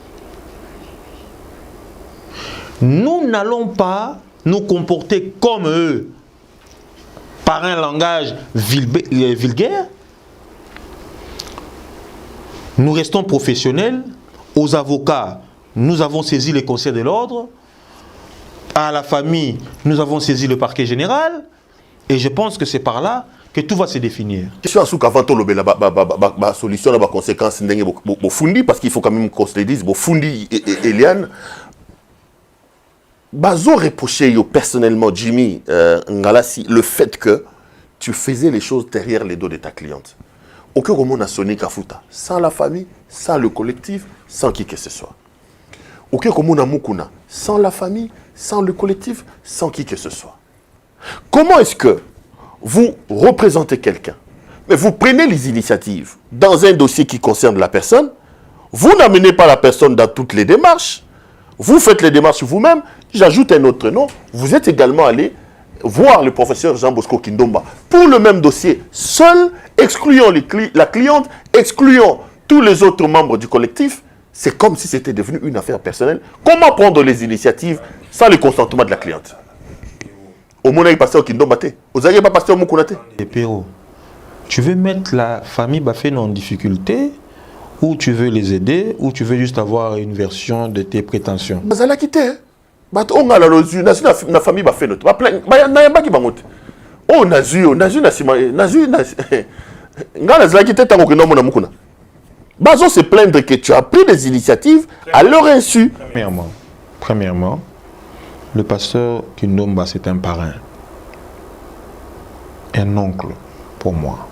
Nous n'allons pas nous comporter comme eux par un langage vulgaire. Nous restons professionnels. Aux avocats, nous avons saisi les conseils de l'ordre. À la famille, nous avons saisi le parquet général. Et je pense que c'est par là que tout va se définir. Question avant la solution, la conséquence, parce qu'il faut quand même qu'on se le dise, Fundi et Eliane, bazo reproché personnellement, Jimmy Ngalassi, le fait que tu faisais les choses derrière les dos de ta cliente. Aucun moment n'a sonné Kafuta, sans la famille, sans le collectif, sans qui que ce soit. Aucun moment n'a Mukuna, sans la famille, sans le collectif, sans qui que ce soit. Comment est-ce que vous représentez quelqu'un, mais vous prenez les initiatives dans un dossier qui concerne la personne, vous n'amenez pas la personne dans toutes les démarches, vous faites les démarches vous-même, j'ajoute un autre nom, vous êtes également allé voir le professeur Jean Bosco Kindomba pour le même dossier, seul, excluant la cliente, excluant tous les autres membres du collectif. C'est comme si c'était devenu une affaire personnelle. Comment prendre les initiatives sans le consentement de la cliente? Au moins, il passe au Kindomba. Vous n'avez pas passé au Moukounate. Et Péro, tu veux mettre la famille Baféno en difficulté, ou tu veux les aider, ou tu veux juste avoir une version de tes prétentions? Vous allez quitter. On a la famille Baféno. Oh, Nazu, Bazo se plaindre que tu as pris des initiatives à leur insu. Premièrement, le pasteur Kindomba, c'est un parrain. Un oncle pour moi.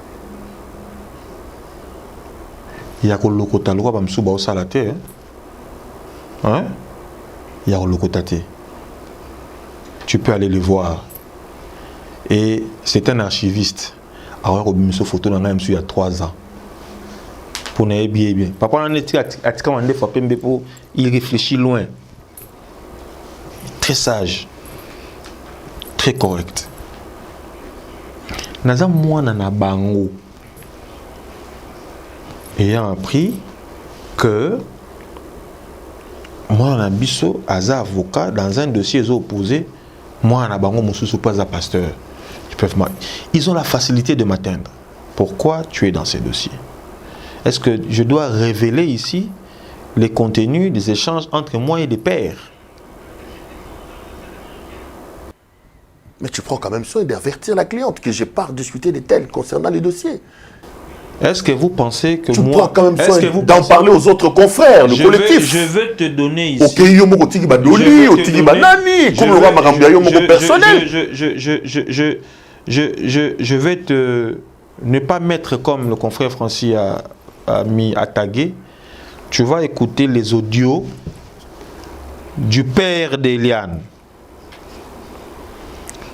Il y a le côté loi bamsuba au salate, hein? Il y a le côté. Tu peux aller le voir. Et c'est un archiviste. Alors, il y a 3 ans. Pour ne bien. Papa, il réfléchit loin. Très sage. Très correct. Naza moi nana bango. Ayant appris que moi na biso aza avocat dans un dossier opposé, moi na bango mususu pas un pasteur. Ils ont la facilité de m'atteindre. Pourquoi tu es dans ces dossiers? Est-ce que je dois révéler ici les contenus des échanges entre moi et des pairs? Mais tu prends quand même soin d'avertir la cliente que je pars discuter de tels concernant les dossiers. Est-ce que vous pensez que tu moi... Tu prends quand même soin d'en parler aux autres confrères, le collectif. Je vais te donner ici... Ok, yo moko tiki badoli, o tiki banani, comme le roi Magambia, yo moko personnel. Je vais te... Ne pas mettre comme le confrère Francis a mis à taguer. Tu vas écouter les audios du père d'Eliane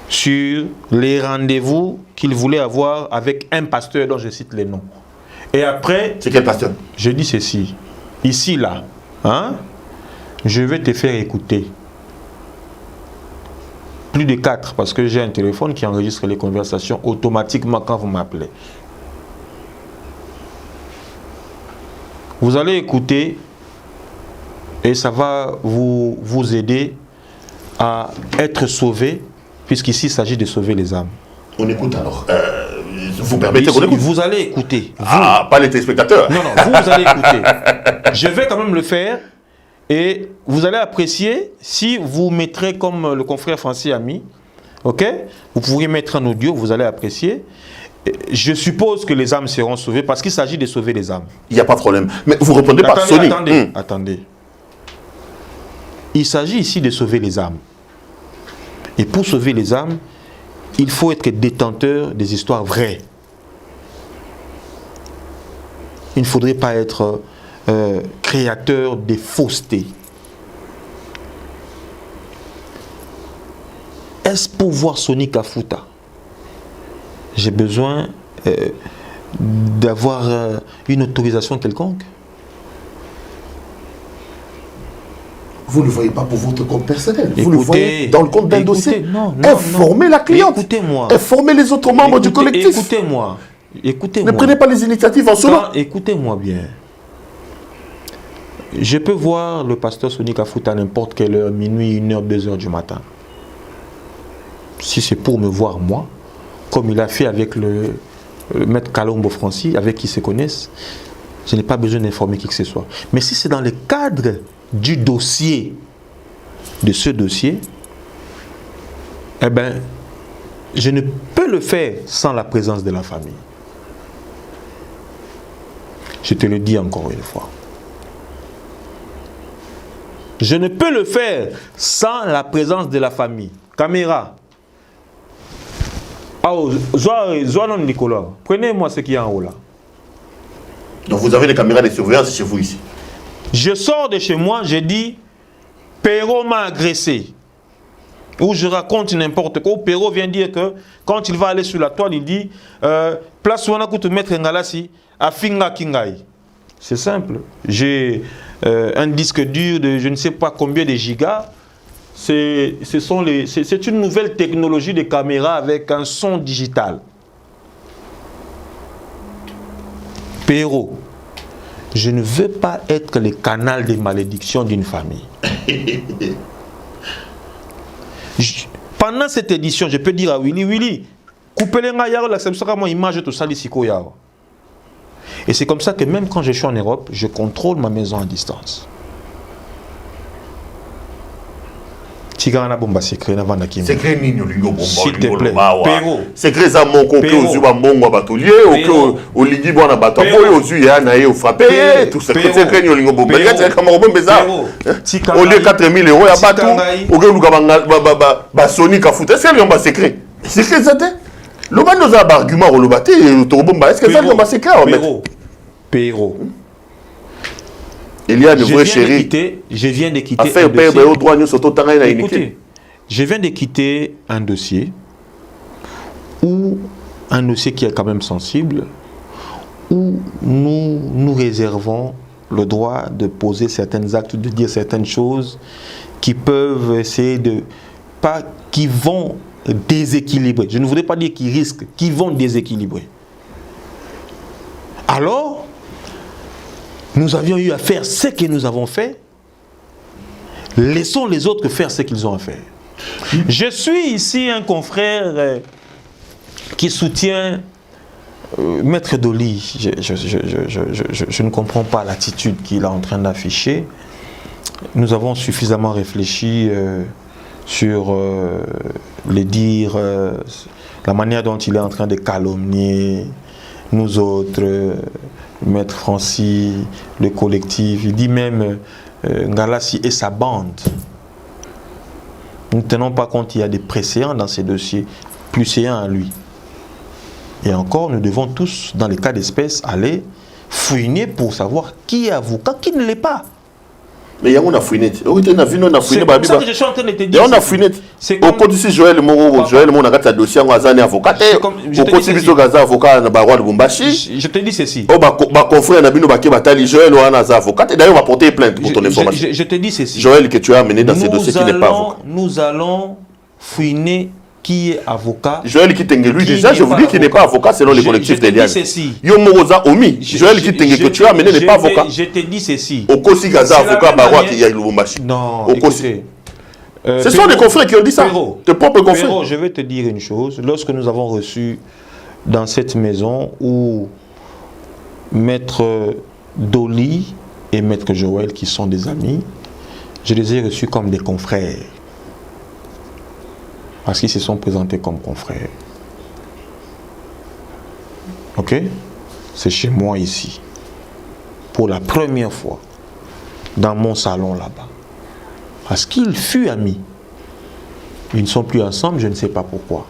sur les rendez-vous qu'il voulait avoir avec un pasteur dont je cite les noms. Et après... C'est quel pasteur? Je dis ceci. Ici, là, hein, je vais te faire écouter. Plus de 4, parce que j'ai un téléphone qui enregistre les conversations automatiquement quand vous m'appelez. Vous allez écouter et ça va vous aider à être sauvé, puisqu'ici il s'agit de sauver les âmes. On écoute alors. Vous permettez qu'on écoute? Vous allez écouter. Ah, pas les téléspectateurs. Non, vous allez écouter. Je vais quand même le faire et vous allez apprécier si vous mettrez comme le confrère Francis a mis. Ok? Vous pourrez mettre un audio, vous allez apprécier. Je suppose que les âmes seront sauvées parce qu'il s'agit de sauver les âmes. Il n'y a pas de problème. Mais vous ne répondez pas, Sony. Attendez. Il s'agit ici de sauver les âmes. Et pour sauver les âmes, il faut être détenteur des histoires vraies. Il ne faudrait pas être créateur des faussetés. Est-ce pour voir Sony Kafuta? J'ai besoin d'avoir une autorisation quelconque? Vous ne le voyez pas pour votre compte personnel. Écoutez, vous le voyez dans le compte d'un dossier. Non, informez la cliente. Écoutez-moi. Informez les autres membres du collectif. Écoutez-moi. Ne prenez pas les initiatives en solo. Écoutez-moi bien. Je peux voir le pasteur Sony Kafuta à n'importe quelle heure, minuit, 1h, 2h du matin. Si c'est pour me voir moi, comme il a fait avec le maître Kalombo Francis, avec qui ils se connaissent, je n'ai pas besoin d'informer qui que ce soit. Mais si c'est dans le cadre du dossier, de ce dossier, eh bien, je ne peux le faire sans la présence de la famille. Je te le dis encore une fois. Je ne peux le faire sans la présence de la famille. Caméra. Oh, Zoanon Nicolas, prenez-moi ce qui est en haut là. Donc vous avez des caméras de surveillance chez vous ici. Je sors de chez moi, je dis, Perrault m'a agressé. Ou je raconte n'importe quoi. Perrault vient dire que quand il va aller sur la toile, il dit, place où on a coûté mettre Ngalassi à Finga Kingai. C'est simple. J'ai un disque dur de je ne sais pas combien de gigas. C'est une nouvelle technologie de caméra avec un son digital. Perrault, je ne veux pas être le canal des malédictions d'une famille. Pendant cette édition, je peux dire à Willy, coupez les maillards, l'acceptation à mon image, tout ça, les sikoyards. Et c'est comme ça que même quand je suis en Europe, je contrôle ma maison à distance. Secret nini olingo bomba. S'il te plaît, Perrault. Secret za moko ke ozuba mbongo batolier o ke olingi bwana bato boyo ozu ya na ye o frappé tout ça. Secret nini olingo bomba. Regarde kama bomba beza. Au lieu 4000 € ya bato o ke luka ba Sony Kafuta. Est-ce qu'il y a un secret? Secret ça te? Le ban nos arguments au lobate to bomba. Est-ce que ça est un secret en fait? Perrault. Il y a de vrais chéris. Je viens de quitter. Écoutez, je viens de quitter un dossier qui est quand même sensible, où nous réservons le droit de poser certains actes, de dire certaines choses qui peuvent essayer de pas, qui vont déséquilibrer. Je ne voudrais pas dire qui risquent, qui vont déséquilibrer. Alors, nous avions eu à faire ce que nous avons fait. Laissons les autres faire ce qu'ils ont à faire. Je suis ici un confrère qui soutient Maître Doli. Je ne comprends pas l'attitude qu'il est en train d'afficher. Nous avons suffisamment réfléchi sur les dires, la manière dont il est en train de calomnier nous autres, Maître Francis, le collectif. Il dit même Ngalassi et sa bande. Nous ne tenons pas compte qu'il y a des préséants dans ces dossiers, plus séants à lui. Et encore, nous devons tous, dans les cas d'espèce, aller fouiner pour savoir qui est avocat, qui ne l'est pas. Mais on a fouiné. C'est comme ça que je suis en train de te dire. On a fouiné. Au côté ici, Joël Moro, Joël Moro, a dossier, on a un avocat. Au côté ici, avocat, Barwa de Bumbashi. Je te dis ceci. Oh, ma confrère, Nabino Baké Batali, Joël, on a un avocat. Et d'ailleurs, on va porter plainte pour ton information. Je te dis ceci. Joël, que tu as amené dans ces dossiers qui n'est pas avocat. Nous allons fouiner qui est avocat. Joël Kitenge, lui déjà, je vous dis qu'il n'est pas avocat selon les collectifs des liens. Yo Moroza Omi, Joël Kitenge que tu as amené n'est pas avocat. Je te dis ceci. Okosi Gaza, avocat Barwa qui y a Lubumbashi. Non, écoutez. Ce sont des confrères qui ont dit ça. Tes propres confrères. Perrault, je vais te dire une chose. Lorsque nous avons reçu dans cette maison où Maître Doli et Maître Joël, qui sont des amis, je les ai reçus comme des confrères. Parce qu'ils se sont présentés comme confrères. Ok? C'est chez moi ici. Pour la première fois, dans mon salon là-bas. Parce qu'ils furent amis. Ils ne sont plus ensemble, je ne sais pas pourquoi.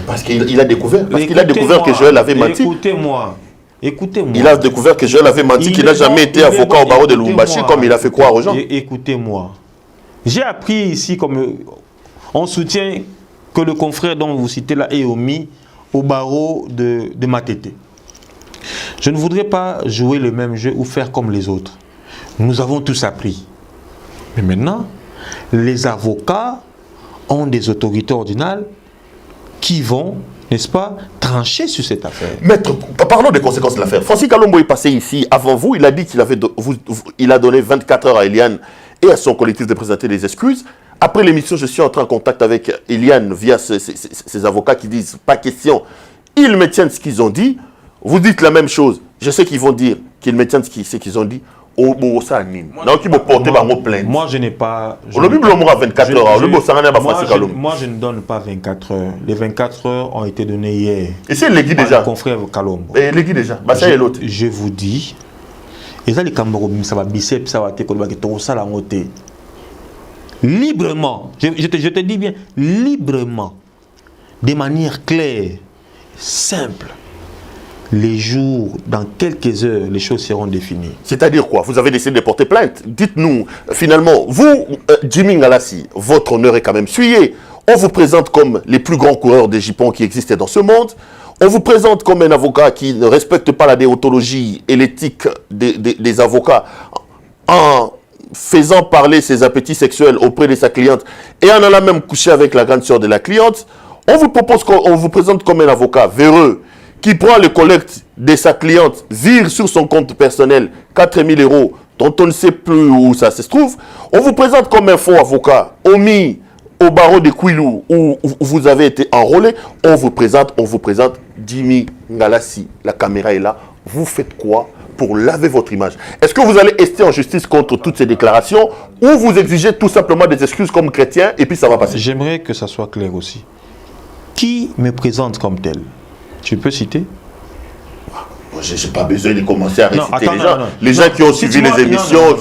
Parce qu'il a découvert. Parce qu'il a découvert que Joël avait menti. Écoutez-moi. Il a découvert que Joël avait menti, qu'il n'a jamais été avocat au barreau de Lubumbashi, comme il a fait croire aux gens. Écoutez-moi. J'ai appris ici, comme on soutient que le confrère dont vous citez là est omis au barreau de Matete. Je ne voudrais pas jouer le même jeu ou faire comme les autres. Nous avons tous appris. Mais maintenant, les avocats ont des autorités ordinales qui vont, n'est-ce pas, trancher sur cette affaire. Maître, parlons des conséquences de l'affaire. Francis Kalombo est passé ici avant vous. Il a dit qu'il il a donné 24 heures à Eliane et à son collectif de présenter des excuses. Après l'émission, je suis entré en contact avec Eliane via ses avocats qui disent pas question. Ils maintiennent ce qu'ils ont dit. Vous dites la même chose. Je sais qu'ils vont dire qu'ils maintiennent ce qu'ils ont dit. Moi, je n'ai pas... Moi, je ne donne pas 24 heures. Les 24 heures ont été données hier. Et c'est l'équipe déjà. Confrère Kalombo. Et l'équipe déjà. Bah, ça est l'autre. Je vous dis, et ça, les Camerounais, ça va bisser, ça va te librement, je te dis bien, librement, de manière claire, simple. Les jours, dans quelques heures, les choses seront définies. C'est-à-dire quoi? Vous avez décidé de porter plainte. Dites-nous, finalement, vous, Jimmy Ngalassi, votre honneur est quand même souillé. On vous présente comme les plus grands coureurs de Jipon qui existaient dans ce monde. On vous présente comme un avocat qui ne respecte pas la déontologie et l'éthique des avocats en faisant parler ses appétits sexuels auprès de sa cliente et en allant même coucher avec la grande sœur de la cliente. On vous présente comme un avocat véreux qui prend le collecte de sa cliente, vire sur son compte personnel 4 000 € dont on ne sait plus où ça se trouve. On vous présente comme un faux avocat, omis au barreau de Kouilou où vous avez été enrôlé. On vous présente Jimmy Ngalassi. La caméra est là. Vous faites quoi pour laver votre image? Est-ce que vous allez rester en justice contre toutes ces déclarations ou vous exigez tout simplement des excuses comme chrétien et puis ça va passer? J'aimerais que ça soit clair aussi. Qui me présente comme tel? Tu peux citer? Je n'ai pas besoin de commencer à réciter les gens. Non. Les gens qui ont suivi les émissions,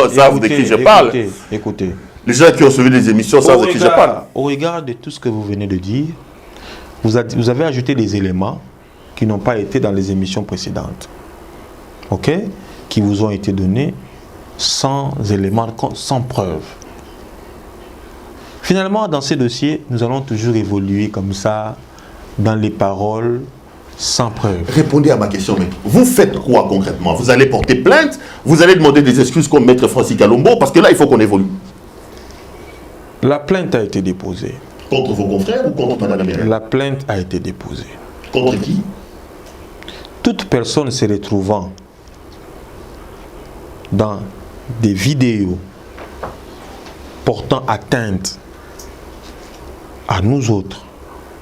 savent de qui je parle. Écoutez. Les gens qui ont suivi les émissions savent de qui je parle. Au regard de tout ce que vous venez de dire, vous avez ajouté des éléments qui n'ont pas été dans les émissions précédentes. OK? Qui vous ont été donnés sans éléments, sans preuve. Finalement, dans ces dossiers, nous allons toujours évoluer comme ça, dans les paroles, sans preuve. Répondez à ma question, mec. Vous faites quoi concrètement? Vous allez porter plainte? Vous allez demander des excuses comme Maître Francis Kalombo? Parce que là, il faut qu'on évolue. La plainte a été déposée. Contre vos confrères ou contre Mme Myriam? La plainte a été déposée. Contre qui? Toute personne se retrouvant dans des vidéos portant atteinte à nous autres,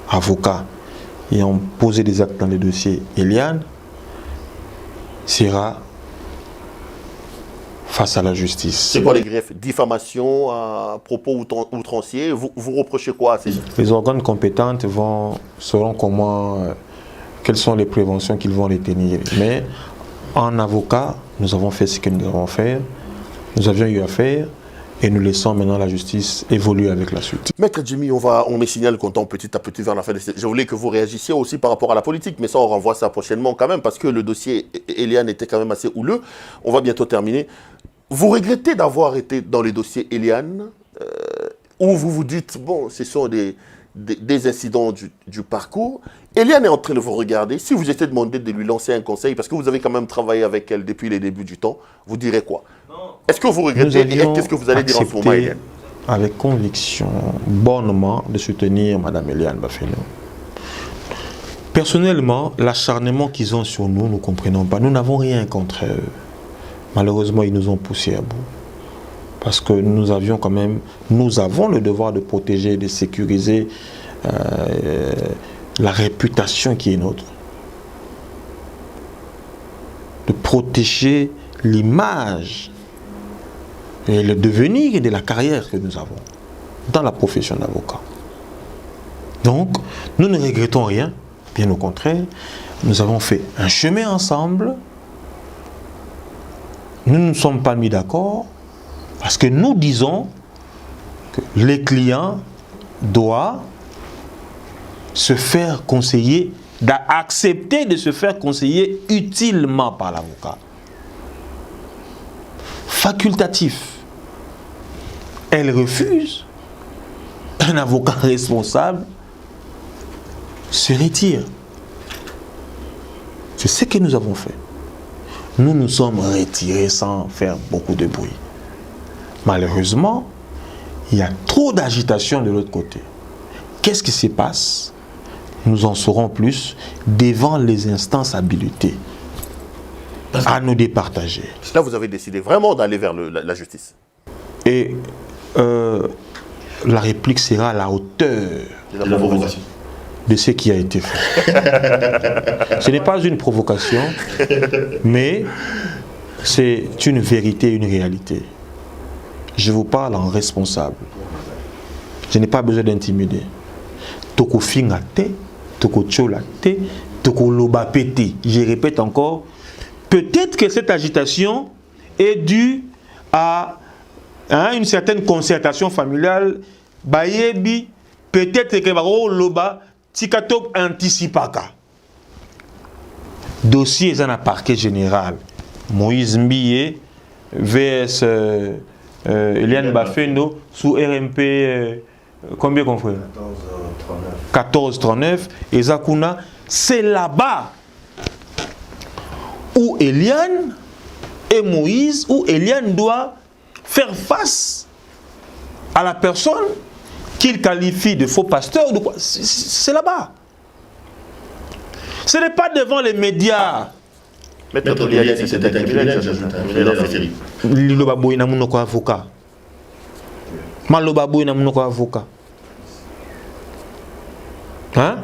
avocats, ayant posé des actes dans le dossier Eliane, sera face à la justice. C'est quoi les griefs? Diffamation, propos outranciers? Vous reprochez quoi à ces gens? Les organes compétents sauront quelles sont les préventions qu'ils vont retenir. Mais en avocat, nous avons fait ce que nous avons fait. Nous avions eu à faire. Et nous laissons maintenant la justice évoluer avec la suite. Maître Jimmy, on me signale qu'on tend petit à petit vers la fin de cette... Je voulais que vous réagissiez aussi par rapport à la politique, mais ça, on renvoie ça prochainement quand même, parce que le dossier Eliane était quand même assez houleux. On va bientôt terminer. Vous regrettez d'avoir été dans le dossier Eliane, où vous vous dites, bon, ce sont des incidents du parcours. Eliane est en train de vous regarder. Si vous étiez demandé de lui lancer un conseil, parce que vous avez quand même travaillé avec elle depuis les débuts du temps, vous direz quoi? Est-ce que vous regrettez et qu'est-ce que vous allez dire en ce moment, Eliane? Avec conviction, bonnement, de soutenir Mme Eliane Bafeno. Personnellement, l'acharnement qu'ils ont sur nous, nous ne comprenons pas. Nous n'avons rien contre eux. Malheureusement, ils nous ont poussés à bout. Parce que nous avons le devoir de protéger, de sécuriser la réputation qui est nôtre. De protéger l'image et le devenir de la carrière que nous avons dans la profession d'avocat. Donc, nous ne regrettons rien, bien au contraire. Nous avons fait un chemin ensemble. Nous ne nous sommes pas mis d'accord. Parce que nous disons que les clients doivent se faire conseiller, d'accepter de se faire conseiller utilement par l'avocat. Facultatif. Elle refuse. Un avocat responsable se retire. C'est ce que nous avons fait. Nous nous sommes retirés sans faire beaucoup de bruit. Malheureusement, il y a trop d'agitation de l'autre côté. Qu'est-ce qui se passe? Nous en saurons plus devant les instances habilitées à nous départager. Là, vous avez décidé vraiment d'aller vers la justice. Et la réplique sera à la hauteur de la provocation. De ce qui a été fait. Ce n'est pas une provocation, mais c'est une vérité, une réalité. Je vous parle en responsable. Je n'ai pas besoin d'intimider. Toko fingate, toko cholate, toko lobapete. Je répète encore, peut-être que cette agitation est due à une certaine concertation familiale. Bayebi, peut-être que baro loba tikatok anticipaka. Dossier est dans le parquet général. Moïse Mbiye vs Eliane Bafeno sous RMP combien qu'on fait 1439 et Zakuna, c'est là-bas où Eliane et Moïse, où Eliane doit faire face à la personne qu'il qualifie de faux pasteur ou de quoi. C'est là-bas. Ce n'est pas devant les médias. Maître Liaï, c'est un criminel, c'est terrible. Liloba boy na munoko avocat. Maloba boy na munoko avocat. Hein?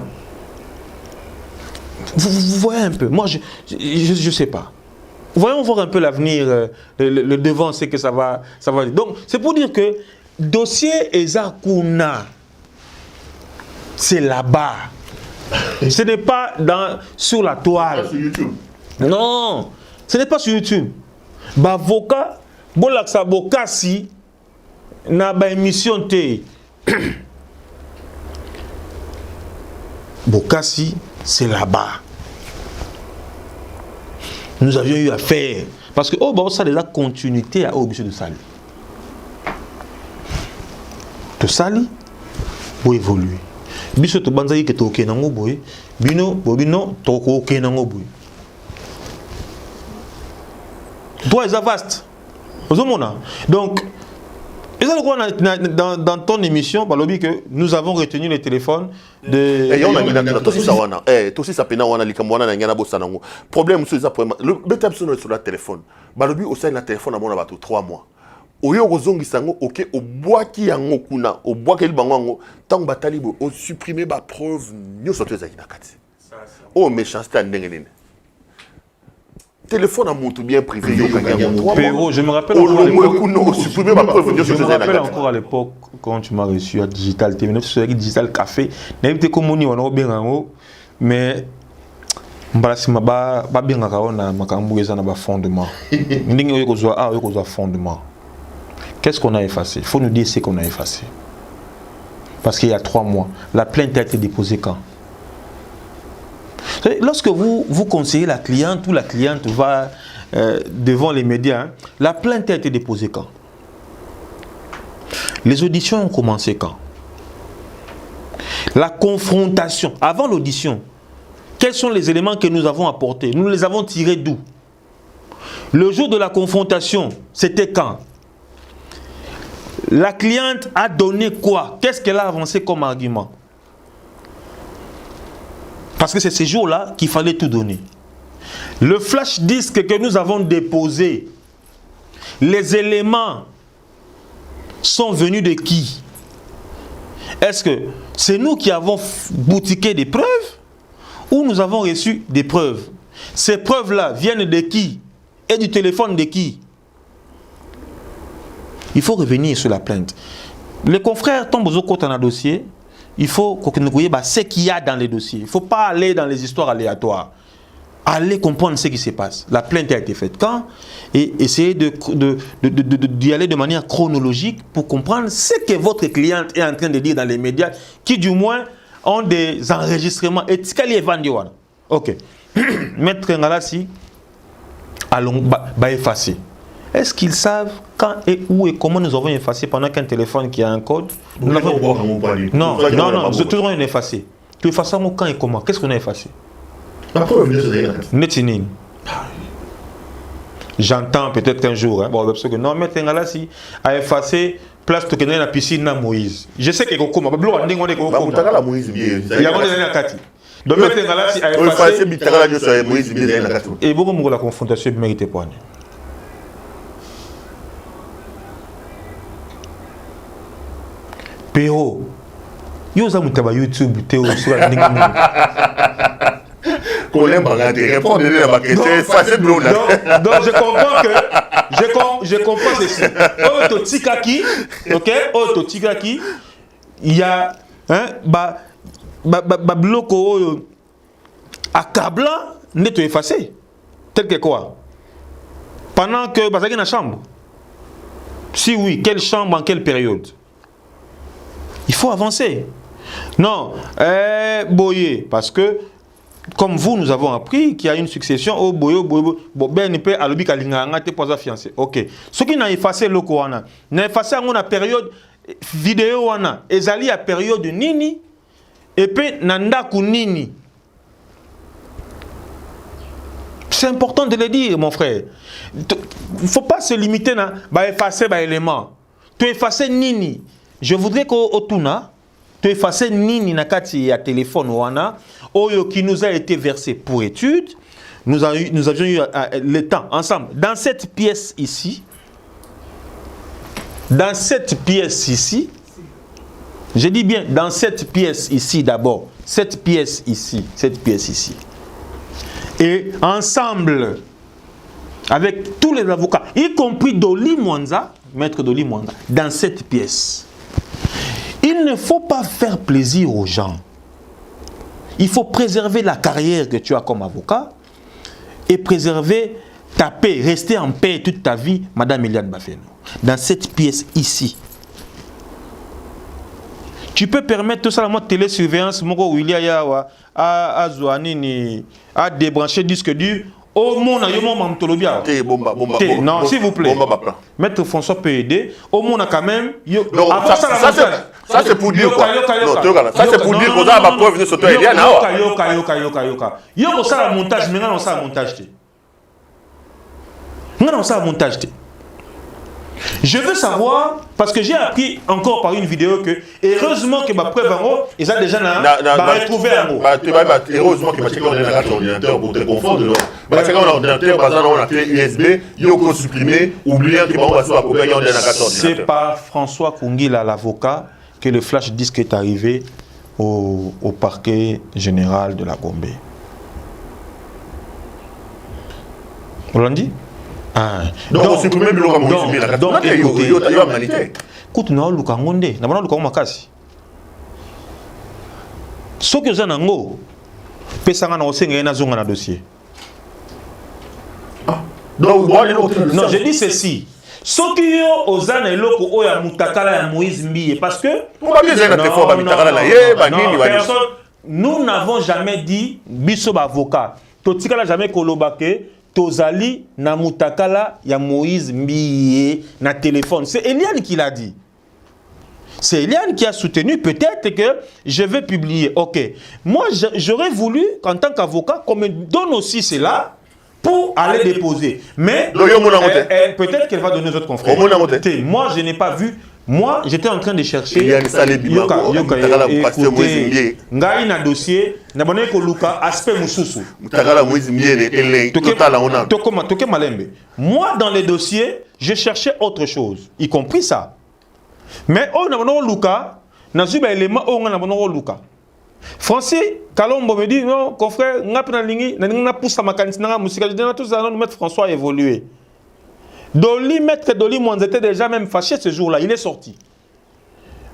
Vous voyez un peu. Moi, je sais pas. Voyons voir un peu l'avenir, le devant, c'est que ça va. Donc, c'est pour dire que dossier Ezakuna, c'est là-bas. Ce n'est pas sur la toile. Sur YouTube. Non, ce n'est pas sur YouTube. Bavoka, bolaksa bokasi, na ba émission te. Bokasi, c'est là-bas. Nous avions eu affaire. Parce que, ça a déjà continuité à Auguste de Sali. De Sali, pour évoluer. Biso to banzayi ke to kenango boy, bino to ko kenango boy. Toi, c'est vaste. Donc, dans ton émission, que nous avons retenu les téléphones de. Problème sur le téléphone. Balobi aussi na téléphone à mon abato 3 mois. Oyo kozongi sango ok o boaki yango kuna o boaki bango tant batali bo o supprimer ba preuve nyoso to ezaki na kati. Oh méchanceté ndenge nene. Téléphone à mon tout bien privé. Pero, je me rappelle encore à l'époque quand tu m'as reçu à Digital TV, sur Digital Café, n'avait comme on y on a bien mais ba bien na makambu eza na ba fondement. Ndenge oyo kozwa fondement. Qu'est-ce qu'on a effacé? Il faut nous dire ce qu'on a effacé. Parce qu'il y a 3 mois, la plainte a été déposée quand? Lorsque vous conseillez la cliente ou la cliente va devant les médias, la plainte a été déposée quand? Les auditions ont commencé quand? La confrontation, avant l'audition, quels sont les éléments que nous avons apportés? Nous les avons tirés d'où? Le jour de la confrontation, c'était quand? La cliente a donné quoi? Qu'est-ce qu'elle a avancé comme argument? Parce que c'est ces jours-là qu'il fallait tout donner. Le flash disque que nous avons déposé, les éléments sont venus de qui? Est-ce que c'est nous qui avons boutiqué des preuves ou nous avons reçu des preuves? Ces preuves-là viennent de qui? Et du téléphone de qui? Il faut revenir sur la plainte. Les confrères tombent aux côtés dans un dossier. Il faut que nous voyons ce qu'il y a dans les dossiers. Il ne faut pas aller dans les histoires aléatoires. Allez comprendre ce qui se passe. La plainte a été faite quand? Et essayez d'y aller de manière chronologique pour comprendre ce que votre cliente est en train de dire dans les médias, qui du moins ont des enregistrements. Et ce qu'elle est vendue. Ok. Maître Ngalassi, allons effacer. Est-ce qu'ils savent quand et où et comment nous avons effacé pendant qu'un téléphone qui a un code? Nous l'avons. Non, nous toujours effacé. Tu effaces quand et comment? Qu'est-ce qu'on a effacé? J'entends peut-être qu'un jour, non, Maître Ngalassi a effacé place de la piscine à Moïse. Je sais que Kokoma, donc Maître Ngalassi a effacé et beaucoup la confrontation mérite point. Pero, yo za mutaba YouTube théo sur la donc je comprends ceci. Autotikaki, ok, autotikaki, il y a bloco accablant n'est effacé. Tel que quoi? Pendant que vous avez une chambre. Si oui, quelle chambre en quelle période? Il faut avancer. Non, Boye, parce que comme vous, nous avons appris qu'il y a une succession au Boyo, ben ne peut alobi kalinganga te posa fiancé. Ok. Ce qui n'a effacé le Korana, n'a effacé en période vidéo wana, ezali à période nini, et puis nanda nini. C'est important de le dire, mon frère. Il ne faut pas se limiter à effacer les éléments. Tu effacer nini. Je voudrais qu'au Tuna, tu effacer nini nakati ya téléphone wana, oyo qui nous a été versé pour étude. Nous avions eu le temps ensemble. Dans cette pièce ici, je dis bien dans cette pièce ici d'abord, cette pièce ici. Et ensemble, avec tous les avocats, y compris Doli Mwanza, maître Doli Mwanza, dans cette pièce. Il ne faut pas faire plaisir aux gens. Il faut préserver la carrière que tu as comme avocat et préserver ta paix, rester en paix toute ta vie, Madame Eliane Bafeno. Dans cette pièce ici. Tu peux permettre tout ça, la télésurveillance, à débrancher disque dur. Au monde, non, s'il vous plaît. Maître François peut aider. Au monde, quand même. Ça, c'est pour dire quoi? Ça, c'est pour dire qu'on a ma preuve de sauter. Je veux savoir, parce que j'ai appris encore par une vidéo que, heureusement que ma preuve en haut, ils ont déjà retrouvé en haut. Heureusement que ma ordinateur pour te confondre. Parce qu'on a un ordinateur, on a fait USB, il faut supprimer, oubliant que on va se couper un ordinateur. C'est par François Kungila, l'avocat, que le flash disque est arrivé au parquet général de la Gombe. Vous l'avez dit? Donc, on supprime le donc, écoute, nous avons makasi. Ce que vous avez un dossier. Non, je dis ceci. Ce qui est aux années locaux, il y a Moutakala et Moïse Mbiye. Parce que nous n'avons jamais dit, biso avocat, Totika n'a jamais kolobake. Tozali na mutakala ya Moïse Mbiye na téléphone. C'est Eliane qui l'a dit. C'est Eliane qui a soutenu. Peut-être que je vais publier. Ok. Moi, j'aurais voulu, en tant qu'avocat, qu'on me donne aussi cela pour aller déposer. Mais peut-être qu'elle va donner aux autres confrères. Moi, je n'ai pas vu. Moi, j'étais en train de chercher. Écoutez, ngai na dossier, na bonne ko luka aspect mususu. Moi, dans les dossiers, je cherchais autre chose, y compris ça. Mais on a bonne luka, na zuba élément on a bonne luka. Français, Kalombo me dit non, confrère, ngapna lingi, na poussa makanisi na musika, je dis tout ça, nous mettre François évoluer. Doli, maître Doli Mwanza était déjà même fâché ce jour-là. Il est sorti.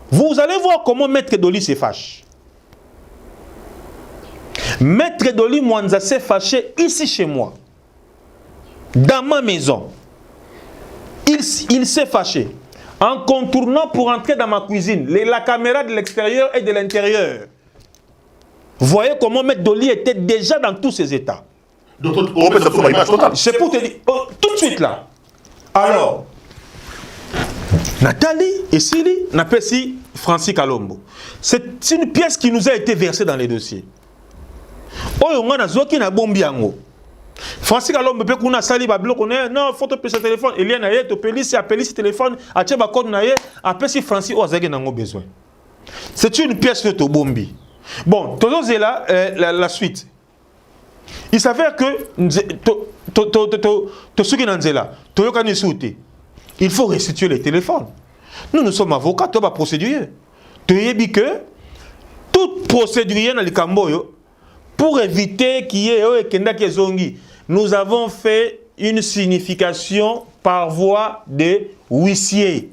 Vous allez voir comment maître Doli se fâche. Maître Dolly Mwanza s'est fâché ici chez moi, dans ma maison. Il s'est fâché en contournant pour entrer dans ma cuisine. La caméra de l'extérieur et de l'intérieur. Voyez comment Maître Dolly était déjà dans tous ses états. C'est pour te dire, tout de suite là. Alors, Nathalie et Sili n'appellent si Francis Kalombo. C'est une pièce qui nous a été versée dans les dossiers. Francis Kalombo peut qu'on a sali bablo qu'on est non faut te payer ce téléphone il y a naie te payer si appeler ce téléphone à tcheba code naie appelle si Francis ozage nango besoin. C'est une pièce de bombi. Bon, toujours c'est là la suite. Il s'avère que il faut restituer les téléphones. Nous sommes avocats, tu vas procédurier. Tu dis que toute procédurier dans le Camboyo, pour éviter qu'il y ait zongi, nous avons fait une signification par voie de huissier.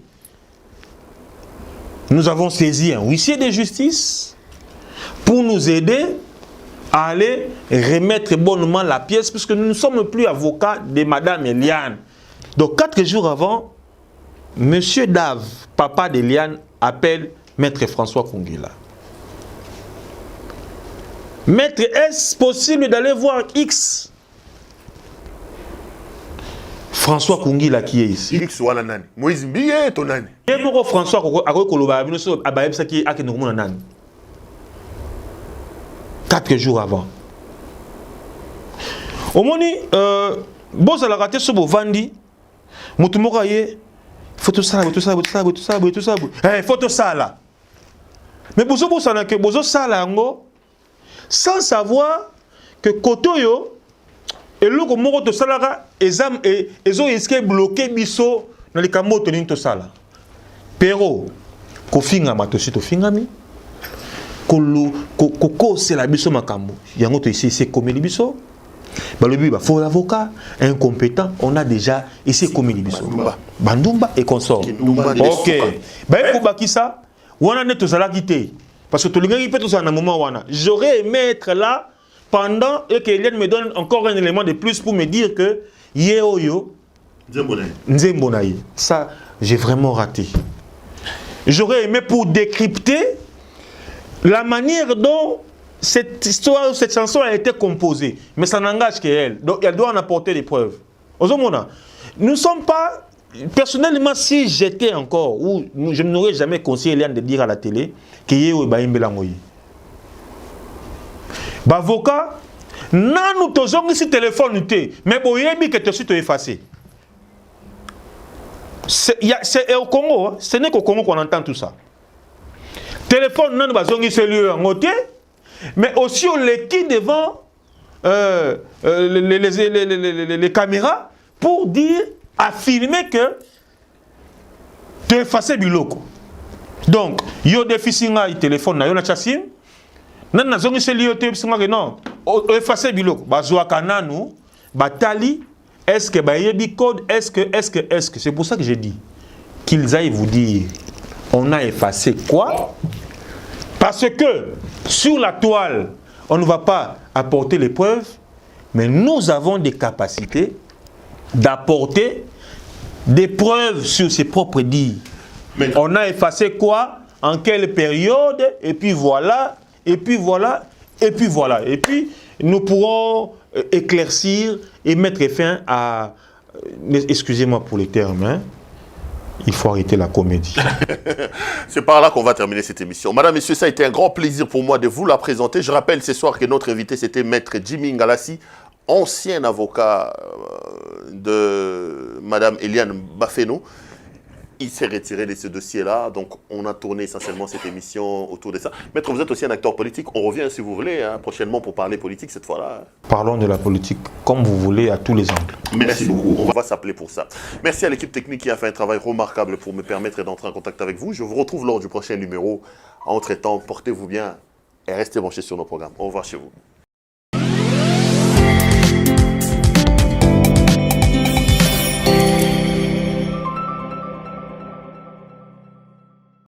Nous avons saisi un huissier de justice pour nous aider à aller remettre bonnement la pièce, puisque nous ne sommes plus avocats de Madame Eliane. Donc 4 jours avant, Monsieur Dave, papa d'Eliane, appelle Maître François Kungila. Maître, est-ce possible d'aller voir X? François Kungila qui est ici. X ou Ananani. Moïse Mbiye, ton nani. François Koloba, 4 jours avant. Au moment où Boz a raté ce beau Vandi, Moutoumora y photo ça. Eh, photo ça là. Mais Bozo ça n'a que Bozo ça là, sans savoir que Kotoyo et le Moro de Salara exam et ils ont esqué bloqué Bisso dans les camos de Ninto Sala. Pero, Kofinga Matoshi to Fingami. Koko c'est la biso makambo. Yango to ici c'est comme les biso. Bah le but bah faut l'avocat incompétent, on a déjà ici comme les biso. Bandumba et consort. OK. Bah pour bakisa, wana neto zala quitté parce que tout le monde peut tout ça dans un moment wana. J'aurais aimé être là pendant et que Eliane me donne encore un élément de plus pour me dire que yeoyo Nzembonaye. Ça j'ai vraiment raté. J'aurais aimé pour décrypter la manière dont cette histoire, cette chanson a été composée, mais ça n'engage qu'elle. Donc elle doit en apporter des preuves. Nous ne sommes pas, personnellement, si j'étais encore, ou je n'aurais jamais conseillé Eliane de dire à la télé qu'il y a eu Belangoyi. Avocat, non, nous avons ici téléphone, mais bon, il y a que tu es effacé. C'est au Congo, ce n'est qu'au Congo qu'on entend tout ça. Téléphone, non, nous avons ici en côté, mais aussi on les qui devant les caméras pour dire, affirmer que tu es effacé biloko. Donc, il y a des fils qui ont téléphone, il y a des chassim. Non, nous avons ici non, effacé biloko. Bazoakananu, batali. Est-ce que il code, est-ce que c'est pour ça que j'ai dit qu'ils aillent vous dire on a effacé quoi? Parce que sur la toile on ne va pas apporter les preuves, mais nous avons des capacités d'apporter des preuves sur ses propres dires. On a effacé quoi, en quelle période, et puis voilà, et puis voilà, et puis voilà, et puis nous pourrons éclaircir et mettre fin à... Excusez-moi pour les termes, hein. Il faut arrêter la comédie. C'est par là qu'on va terminer cette émission. Madame, Messieurs, ça a été un grand plaisir pour moi de vous la présenter. Je rappelle ce soir que notre invité, c'était Maître Jimmy Ngalassi, ancien avocat de Madame Eliane Bafeno. Il s'est retiré de ce dossier-là, donc on a tourné essentiellement cette émission autour de ça. Maître, vous êtes aussi un acteur politique. On revient, si vous voulez, hein, prochainement pour parler politique cette fois-là. Parlons de la politique comme vous voulez, à tous les angles. Merci beaucoup. On va s'appeler pour ça. Merci à l'équipe technique qui a fait un travail remarquable pour me permettre d'entrer en contact avec vous. Je vous retrouve lors du prochain numéro. Entre-temps, portez-vous bien et restez branchés sur nos programmes. Au revoir chez vous.